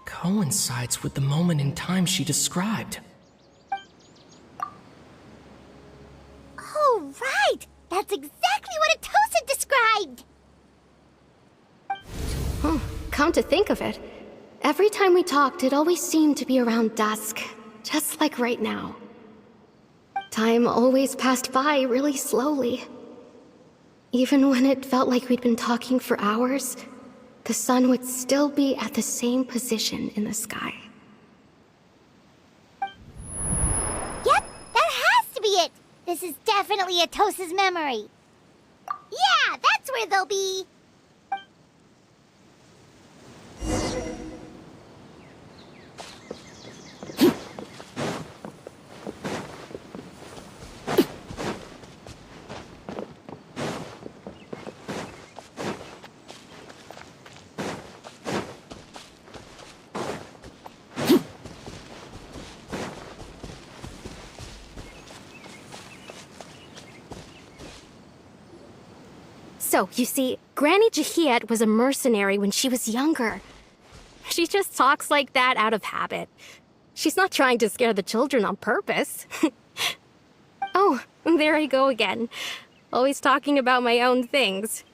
[SPEAKER 10] coincides with the moment in time she described.
[SPEAKER 2] Oh, right! That's exactly what Atosa described!
[SPEAKER 5] Come to think of it, every time we talked, it always seemed to be around dusk, just like right now. Time always passed by really slowly. Even when it felt like we'd been talking for hours, the sun would still be at the same position in the sky.
[SPEAKER 2] Yep, that has to be it! This is definitely Atosa's memory. Yeah, that's where they'll be!
[SPEAKER 5] So, you see, Granny Jahiet was a mercenary when she was younger. She just talks like that out of habit. She's not trying to scare the children on purpose. Oh, there I go again. Always talking about my own things.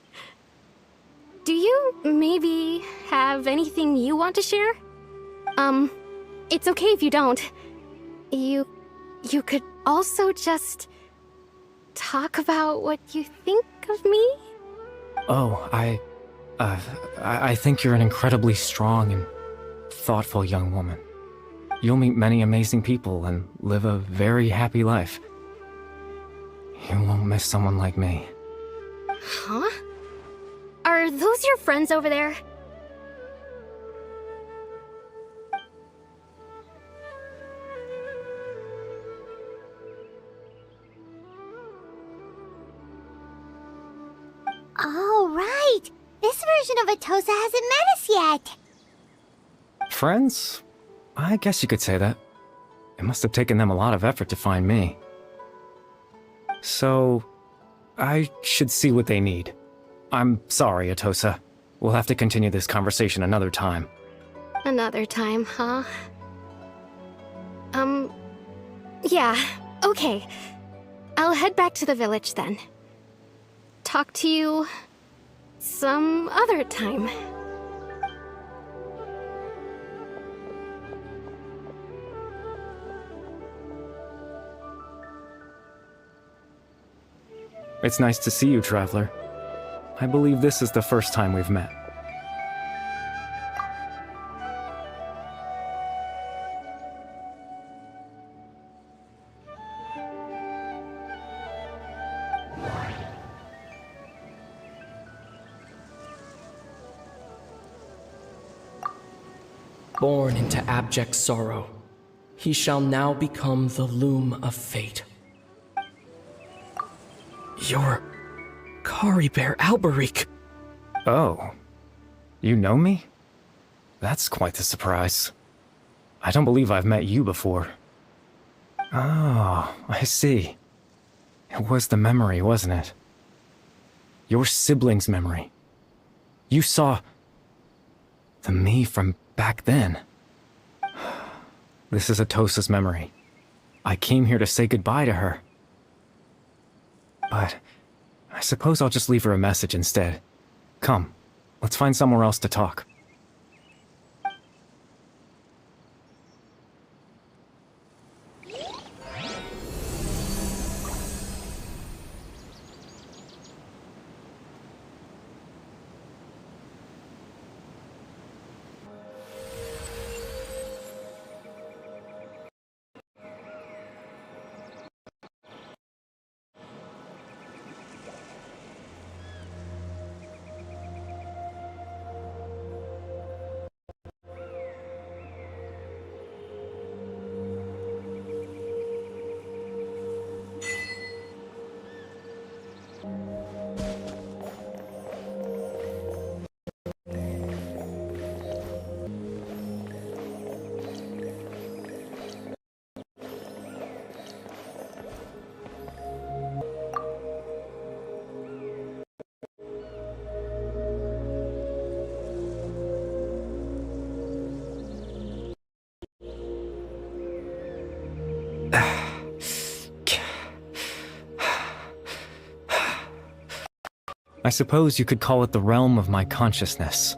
[SPEAKER 5] Do you maybe have anything you want to share? It's okay if you don't. You could also just talk about what you think of me?
[SPEAKER 9] Oh, I think you're an incredibly strong and thoughtful young woman. You'll meet many amazing people and live a very happy life. You won't miss someone like me.
[SPEAKER 5] Huh? Are those your friends over there?
[SPEAKER 2] Oh, right! This version of Atosa hasn't met us yet!
[SPEAKER 9] Friends? I guess you could say that. It must have taken them a lot of effort to find me. So, I should see what they need. I'm sorry, Atosa. We'll have to continue this conversation another time.
[SPEAKER 5] Another time, huh? Yeah, okay. I'll head back to the village then. Talk to you some other time.
[SPEAKER 9] It's nice to see you, Traveler. I believe this is the first time we've met.
[SPEAKER 10] Born into abject sorrow, he shall now become the loom of fate. You're Caribert Alberic.
[SPEAKER 9] Oh. You know me? That's quite the surprise. I don't believe I've met you before. Oh, I see. It was the memory, wasn't it? Your sibling's memory. You saw the me from back then. This is Atosa's memory. I came here to say goodbye to her. But I suppose I'll just leave her a message instead. Come, let's find somewhere else to talk. I suppose you could call it the realm of my consciousness.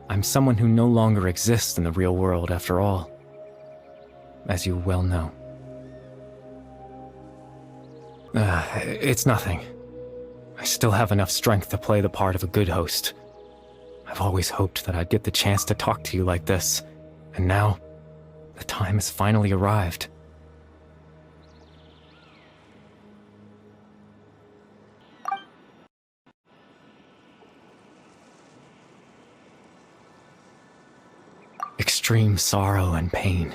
[SPEAKER 9] I'm someone who no longer exists in the real world, after all, as you well know. It's nothing. I still have enough strength to play the part of a good host. I've always hoped that I'd get the chance to talk to you like this, and now, the time has finally arrived. Extreme sorrow and pain,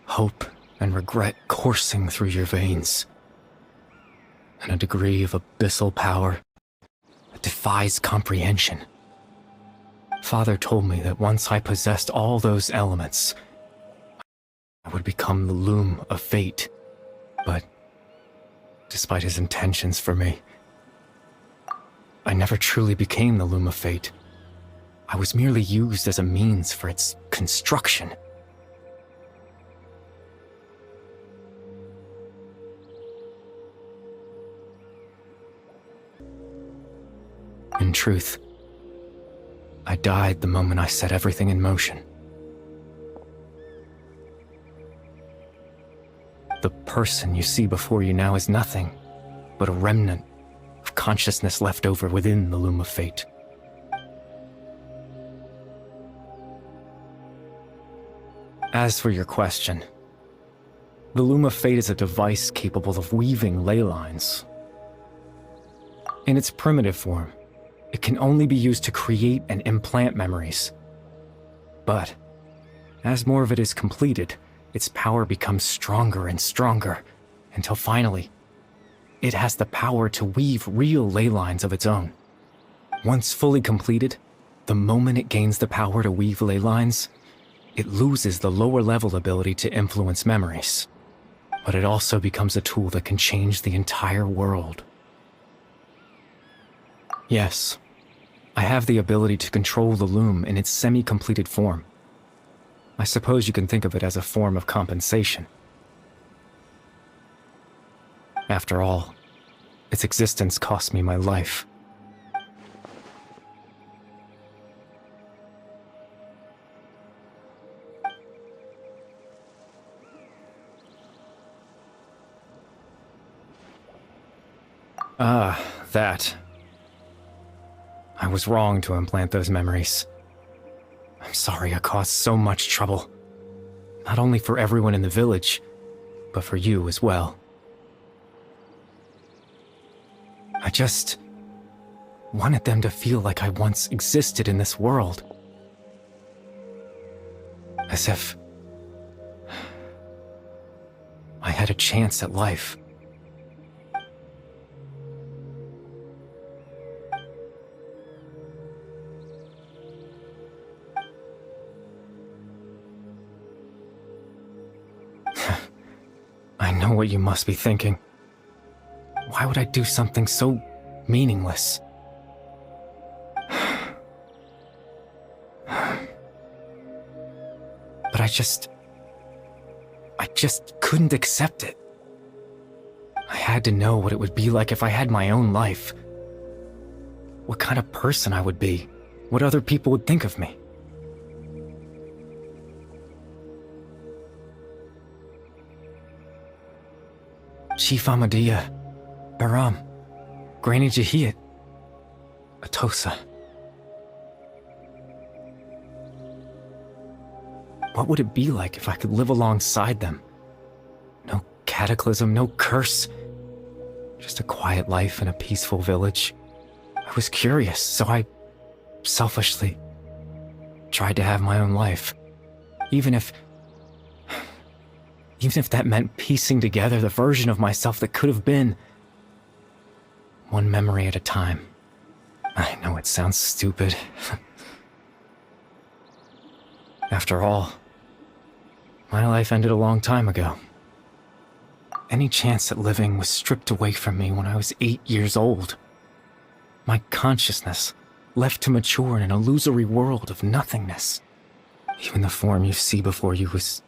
[SPEAKER 9] hope and regret coursing through your veins, and a degree of abyssal power that defies comprehension. Father told me that once I possessed all those elements, I would become the loom of fate, but despite his intentions for me, I never truly became the loom of fate. I was merely used as a means for its construction. In truth, I died the moment I set everything in motion. The person you see before you now is nothing but a remnant of consciousness left over within the loom of fate. As for your question, the Loom of Fate is a device capable of weaving ley lines. In its primitive form, it can only be used to create and implant memories. But, as more of it is completed, its power becomes stronger and stronger, until finally, it has the power to weave real ley lines of its own. Once fully completed, the moment it gains the power to weave ley lines, it loses the lower-level ability to influence memories, but it also becomes a tool that can change the entire world. Yes, I have the ability to control the loom in its semi-completed form. I suppose you can think of it as a form of compensation. After all, its existence cost me my life. That. I was wrong to implant those memories. I'm sorry I caused so much trouble. Not only for everyone in the village, but for you as well. I just wanted them to feel like I once existed in this world. As if I had a chance at life. I know what you must be thinking. Why would I do something so meaningless? But I just couldn't accept it. I had to know what it would be like if I had my own life. What kind of person I would be. What other people would think of me. Chief Ahmadiyya, Baram, Granny Jahiyat, Atosa. What would it be like if I could live alongside them? No cataclysm, no curse. Just a quiet life in a peaceful village. I was curious, so I selfishly tried to have my own life. Even if that meant piecing together the version of myself that could have been. One memory at a time. I know it sounds stupid. After all, my life ended a long time ago. Any chance at living was stripped away from me when I was 8 years old. My consciousness left to mature in an illusory world of nothingness. Even the form you see before you was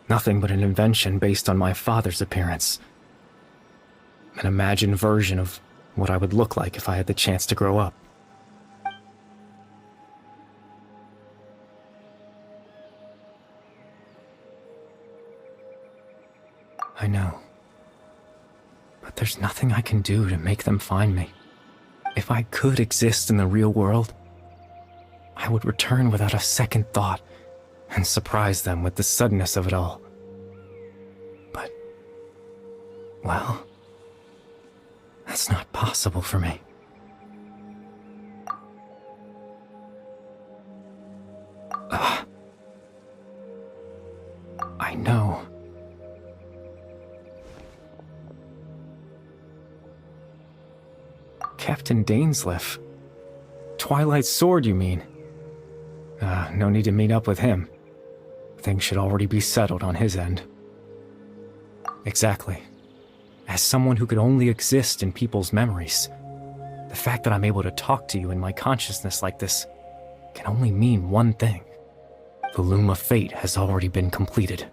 [SPEAKER 9] nothing but an invention based on my father's appearance. An imagined version of what I would look like if I had the chance to grow up. I know. But there's nothing I can do to make them find me. If I could exist in the real world, I would return without a second thought and surprise them with the suddenness of it all. But, well, that's not possible for me. I know. Captain Dainslief. Twilight's sword, you mean? No need to meet up with him. Things should already be settled on his end. Exactly. As someone who could only exist in people's memories, the fact that I'm able to talk to you in my consciousness like this can only mean one thing. The loom of fate has already been completed.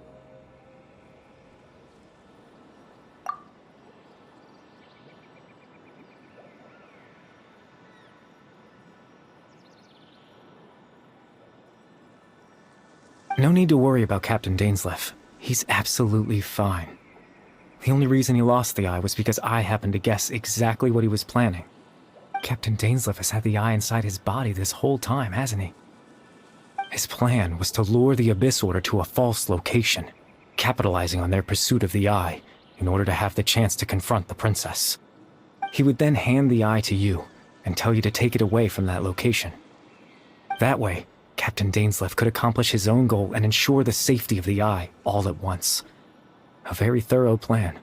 [SPEAKER 9] No need to worry about Captain Dainslief. He's absolutely fine. The only reason he lost the eye was because I happened to guess exactly what he was planning. Captain Dainslief has had the eye inside his body this whole time, hasn't he? His plan was to lure the Abyss Order to a false location, capitalizing on their pursuit of the eye in order to have the chance to confront the princess. He would then hand the eye to you and tell you to take it away from that location. That way, Captain Dainslief could accomplish his own goal and ensure the safety of the eye all at once. A very thorough plan.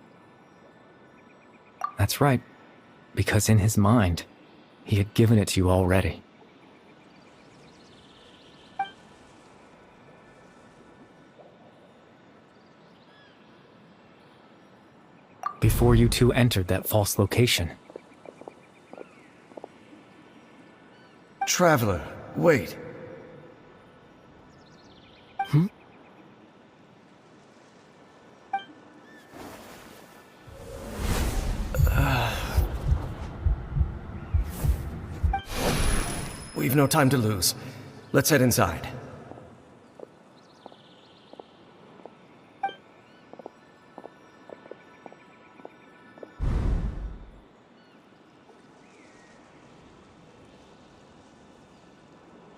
[SPEAKER 9] That's right, because in his mind, he had given it to you already. Before you two entered that false location.
[SPEAKER 7] Traveler, wait. We've no time to lose. Let's head inside.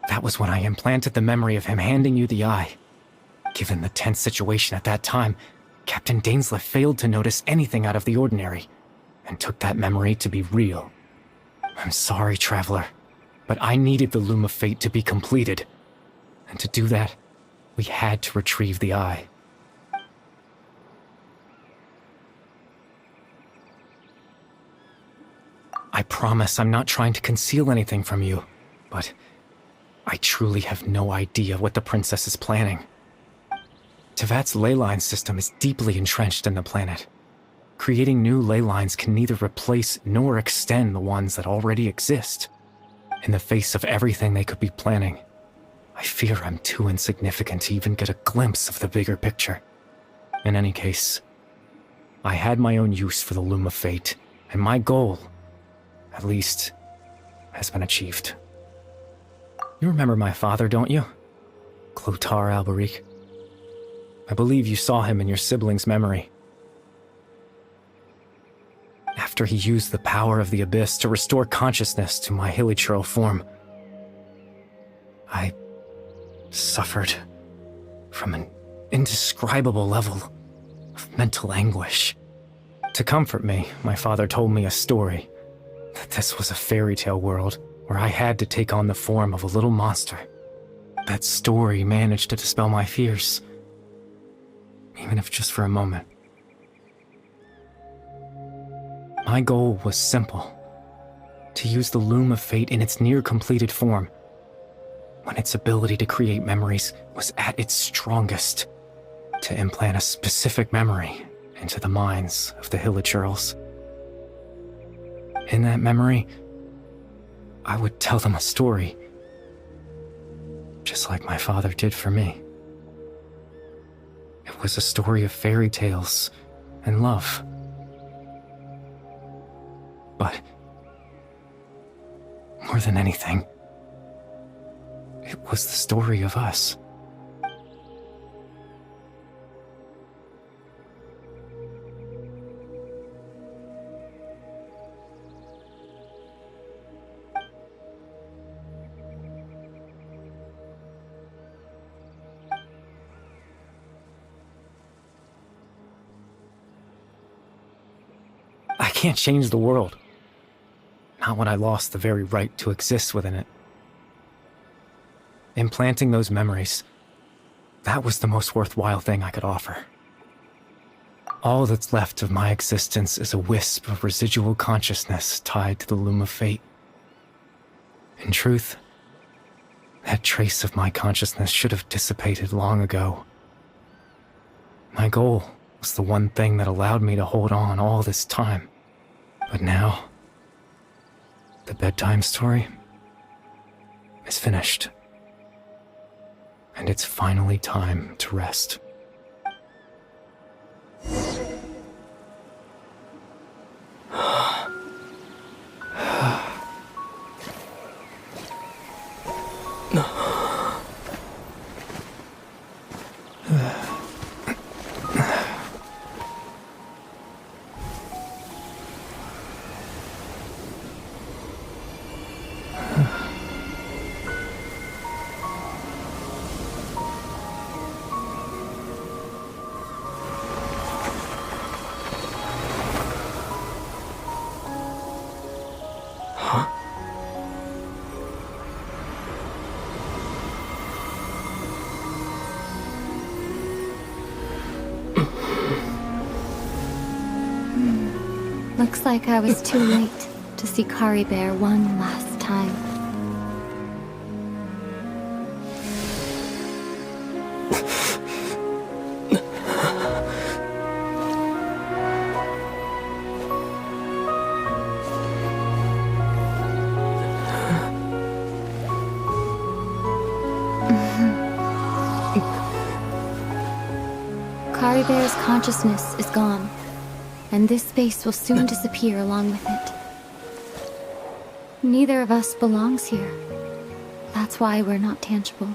[SPEAKER 9] That was when I implanted the memory of him handing you the eye. Given the tense situation at that time, Captain Dainslief failed to notice anything out of the ordinary, and took that memory to be real. I'm sorry, Traveler, but I needed the Loom of Fate to be completed. And to do that, we had to retrieve the eye. I promise I'm not trying to conceal anything from you, but I truly have no idea what the princess is planning. Tevat's ley line system is deeply entrenched in the planet. Creating new ley lines can neither replace nor extend the ones that already exist. In the face of everything they could be planning, I fear I'm too insignificant to even get a glimpse of the bigger picture. In any case, I had my own use for the Loom of Fate, and my goal, at least, has been achieved. You remember my father, don't you? Clotar Alberic. I believe you saw him in your sibling's memory. After he used the power of the Abyss to restore consciousness to my hilichurl form, I suffered from an indescribable level of mental anguish. To comfort me, my father told me a story, that this was a fairy tale world where I had to take on the form of a little monster. That story managed to dispel my fears, even if just for a moment. My goal was simple: to use the Loom of Fate in its near-completed form, when its ability to create memories was at its strongest, to implant a specific memory into the minds of the hilichurls. In that memory, I would tell them a story, just like my father did for me. It was a story of fairy tales and love. But more than anything, it was the story of us. I can't change the world. Not when I lost the very right to exist within it. Implanting those memories, that was the most worthwhile thing I could offer. All that's left of my existence is a wisp of residual consciousness tied to the Loom of Fate. In truth, that trace of my consciousness should have dissipated long ago. My goal was the one thing that allowed me to hold on all this time. But now, the bedtime story is finished. And it's finally time to rest.
[SPEAKER 8] Looks like I was too late to see Kari Bear one last time. Kari Bear's consciousness is gone, and this space will soon disappear along with it. Neither of us belongs here. That's why we're not tangible.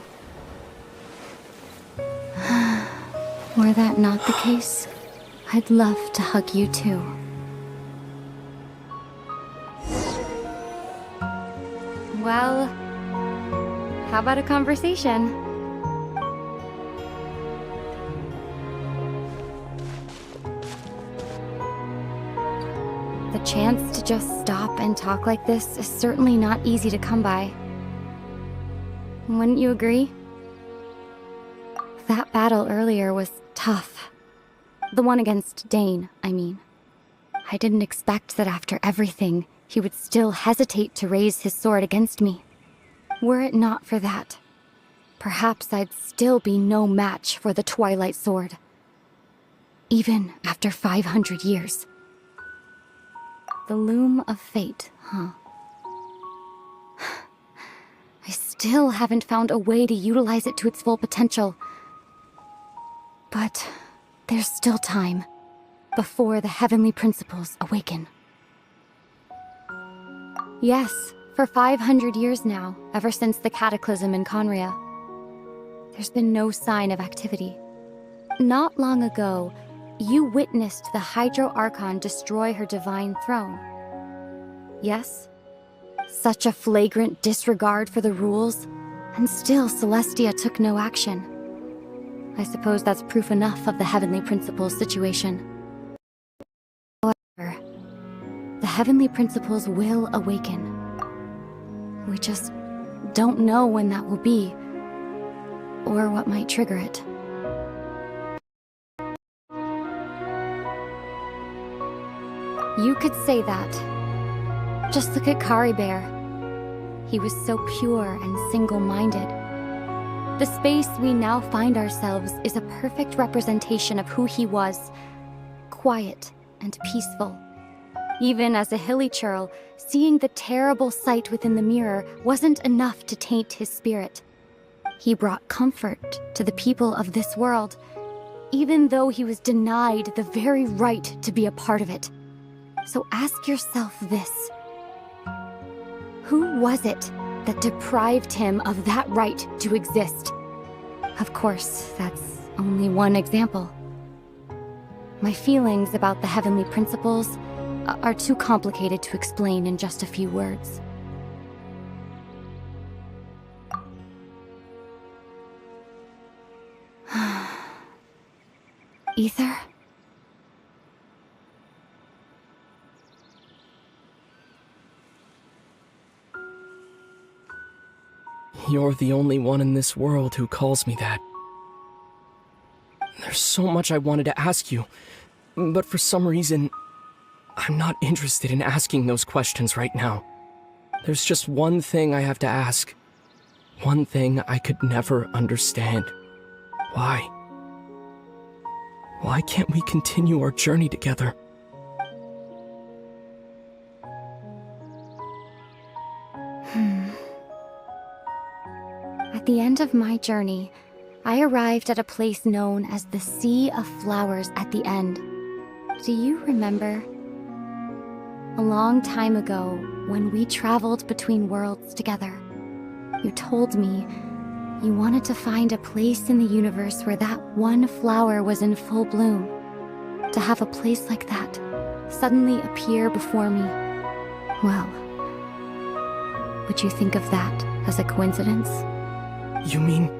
[SPEAKER 8] Were that not the case, I'd love to hug you too. Well, how about a conversation? The chance to just stop and talk like this is certainly not easy to come by. Wouldn't you agree? That battle earlier was tough. The one against Dane, I mean. I didn't expect that after everything, he would still hesitate to raise his sword against me. Were it not for that, perhaps I'd still be no match for the Twilight Sword. Even after 500 years, The loom of fate, huh? I still haven't found a way to utilize it to its full potential. But there's still time, before the heavenly principles awaken. Yes, for 500 years now, ever since the cataclysm in Khaneriah, there's been no sign of activity. Not long ago, you witnessed the Hydro Archon destroy her divine throne. Yes? Such a flagrant disregard for the rules, and still Celestia took no action. I suppose that's proof enough of the Heavenly Principles situation. However, the Heavenly Principles will awaken. We just don't know when that will be, or what might trigger it. You could say that. Just look at Caribert. He was so pure and single-minded. The space we now find ourselves is a perfect representation of who he was. Quiet and peaceful. Even as a hilly churl, seeing the terrible sight within the mirror wasn't enough to taint his spirit. He brought comfort to the people of this world, even though he was denied the very right to be a part of it. So ask yourself this. Who was it that deprived him of that right to exist? Of course, that's only one example. My feelings about the heavenly principles are too complicated to explain in just a few words. Ether?
[SPEAKER 10] You're the only one in this world who calls me that. There's so much I wanted to ask you, but for some reason, I'm not interested in asking those questions right now. There's just one thing I have to ask. One thing I could never understand. Why? Why can't we continue our journey together?
[SPEAKER 8] At the end of my journey, I arrived at a place known as the Sea of Flowers at the end. Do you remember? A long time ago, when we traveled between worlds together, you told me you wanted to find a place in the universe where that one flower was in full bloom. To have a place like that suddenly appear before me. Well, would you think of that as a coincidence?
[SPEAKER 10] You mean...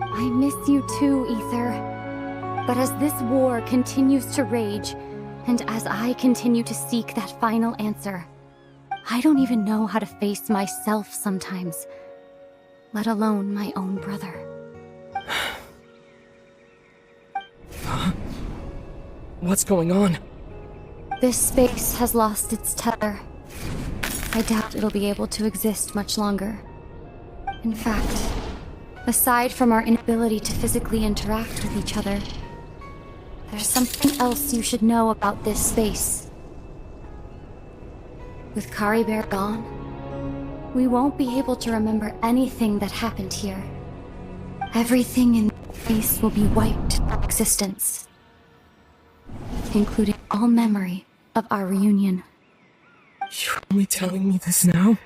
[SPEAKER 8] I miss you too, Ether. But as this war continues to rage, and as I continue to seek that final answer, I don't even know how to face myself sometimes, let alone my own brother.
[SPEAKER 10] Huh? What's going on?
[SPEAKER 8] This space has lost its tether. I doubt it'll be able to exist much longer. In fact, aside from our inability to physically interact with each other, there's something else you should know about this space. With Caribert gone, we won't be able to remember anything that happened here. Everything in this space will be wiped from existence, including all memory of our reunion.
[SPEAKER 10] You're only telling me this now?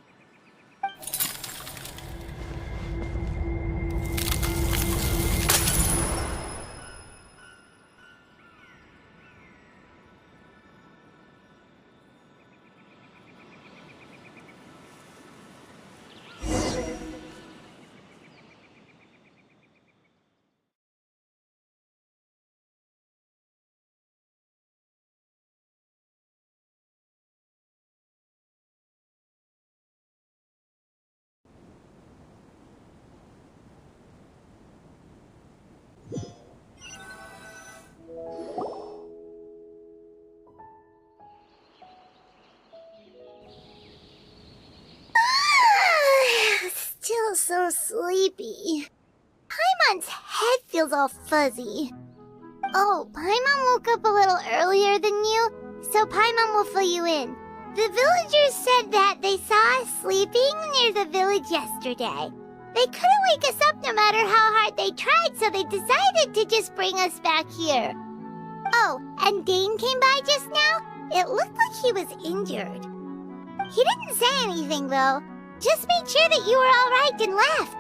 [SPEAKER 2] Still so sleepy. Paimon's head feels all fuzzy. Oh, Paimon woke up a little earlier than you, so Paimon will fill you in. The villagers said that they saw us sleeping near the village yesterday. They couldn't wake us up no matter how hard they tried, so they decided to just bring us back here. Oh, and Dane came by just now. It looked like he was injured. He didn't say anything, though. Just made sure that you were all right and left.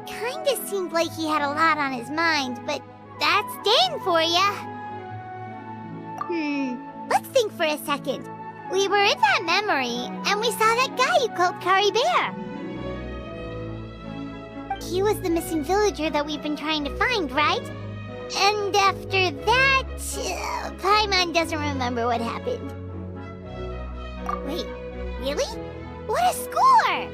[SPEAKER 2] Kinda seemed like he had a lot on his mind, but that's Dane for ya. Let's think for a second. We were in that memory, and we saw that guy you called Kari Bear. He was the missing villager that we've been trying to find, right? And after that, Paimon doesn't remember what happened. Wait, really? What a score!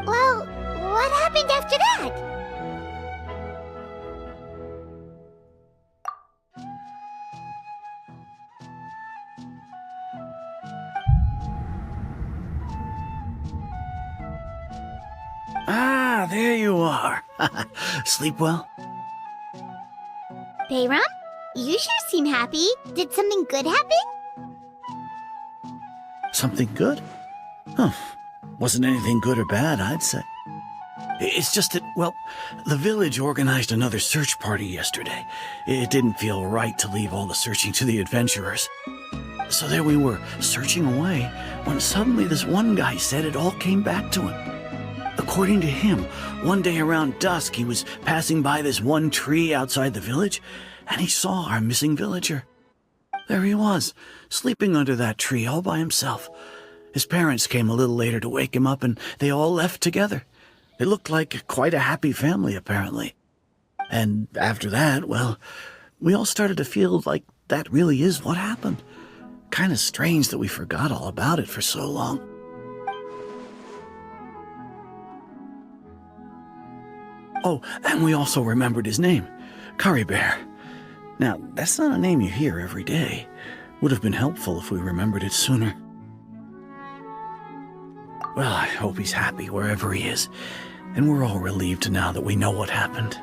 [SPEAKER 2] Well, what happened after that?
[SPEAKER 3] Ah, there you are. Sleep well?
[SPEAKER 2] Bayram? You sure seem happy. Did something good happen?
[SPEAKER 3] Something good? Huh. Wasn't anything good or bad, I'd say. It's just that, well, the village organized another search party yesterday. It didn't feel right to leave all the searching to the adventurers. So there we were, searching away, when suddenly this one guy said it all came back to him. According to him, one day around dusk, he was passing by this one tree outside the village, and he saw our missing villager. There he was, sleeping under that tree all by himself. His parents came a little later to wake him up, and they all left together. It looked like quite a happy family, apparently. And after that, well, we all started to feel like that really is what happened. Kind of strange that we forgot all about it for so long. Oh, and we also remembered his name, Kari Bear. Now, that's not a name you hear every day. Would have been helpful if we remembered it sooner. Well, I hope he's happy wherever he is, and we're all relieved now that we know what happened.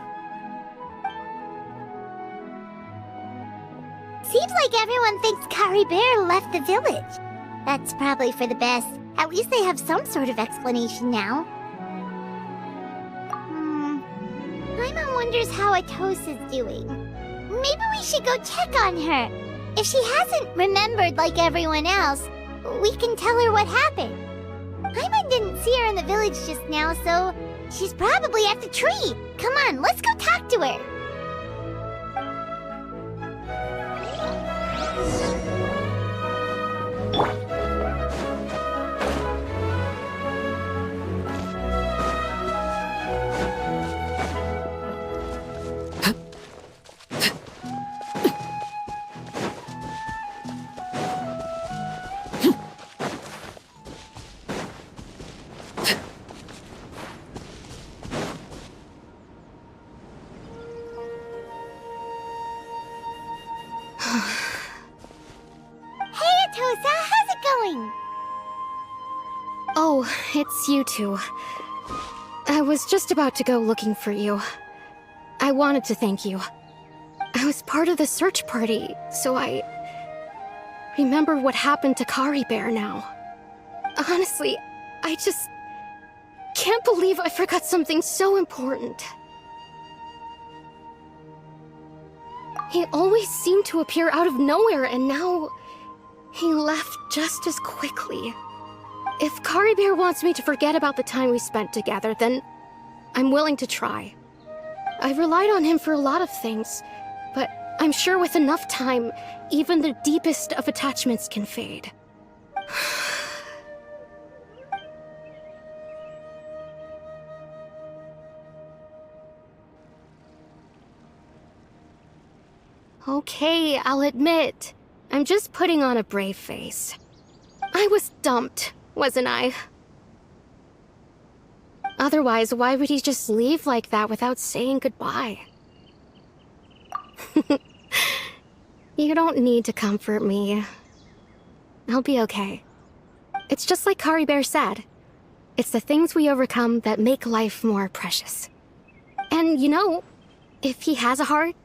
[SPEAKER 2] Seems like everyone thinks Kari Bear left the village. That's probably for the best. At least they have some sort of explanation now. Paimon wonders how Atosa's doing. Maybe we should go check on her. If she hasn't remembered like everyone else, we can tell her what happened. Paimon didn't see her in the village just now, so she's probably at the tree. Come on, let's go talk to her.
[SPEAKER 5] Oh, it's you two. I was just about to go looking for you. I wanted to thank you. I was part of the search party, so I remember what happened to Kari Bear now. Honestly, I just can't believe I forgot something so important. He always seemed to appear out of nowhere, and now he left just as quickly. If Kari Bear wants me to forget about the time we spent together, then I'm willing to try. I've relied on him for a lot of things, but I'm sure with enough time, even the deepest of attachments can fade. Okay, I'll admit, I'm just putting on a brave face. I was dumped, wasn't I? Otherwise, why would he just leave like that without saying goodbye? You don't need to comfort me. I'll be okay. It's just like Kari Bear said. It's the things we overcome that make life more precious. And you know, if he has a heart,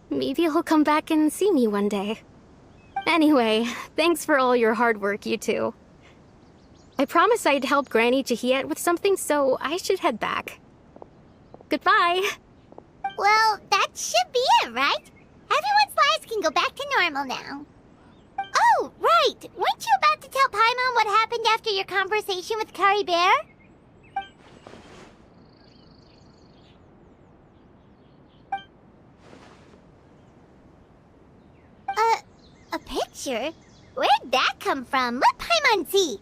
[SPEAKER 5] maybe he'll come back and see me one day. Anyway, thanks for all your hard work, you two. I promised I'd help Granny Jahiet with something, so I should head back. Goodbye!
[SPEAKER 2] Well, that should be it, right? Everyone's lives can go back to normal now. Oh, right! Weren't you about to tell Paimon what happened after your conversation with Curry Bear? A picture? Where'd that come from? Let Paimon see!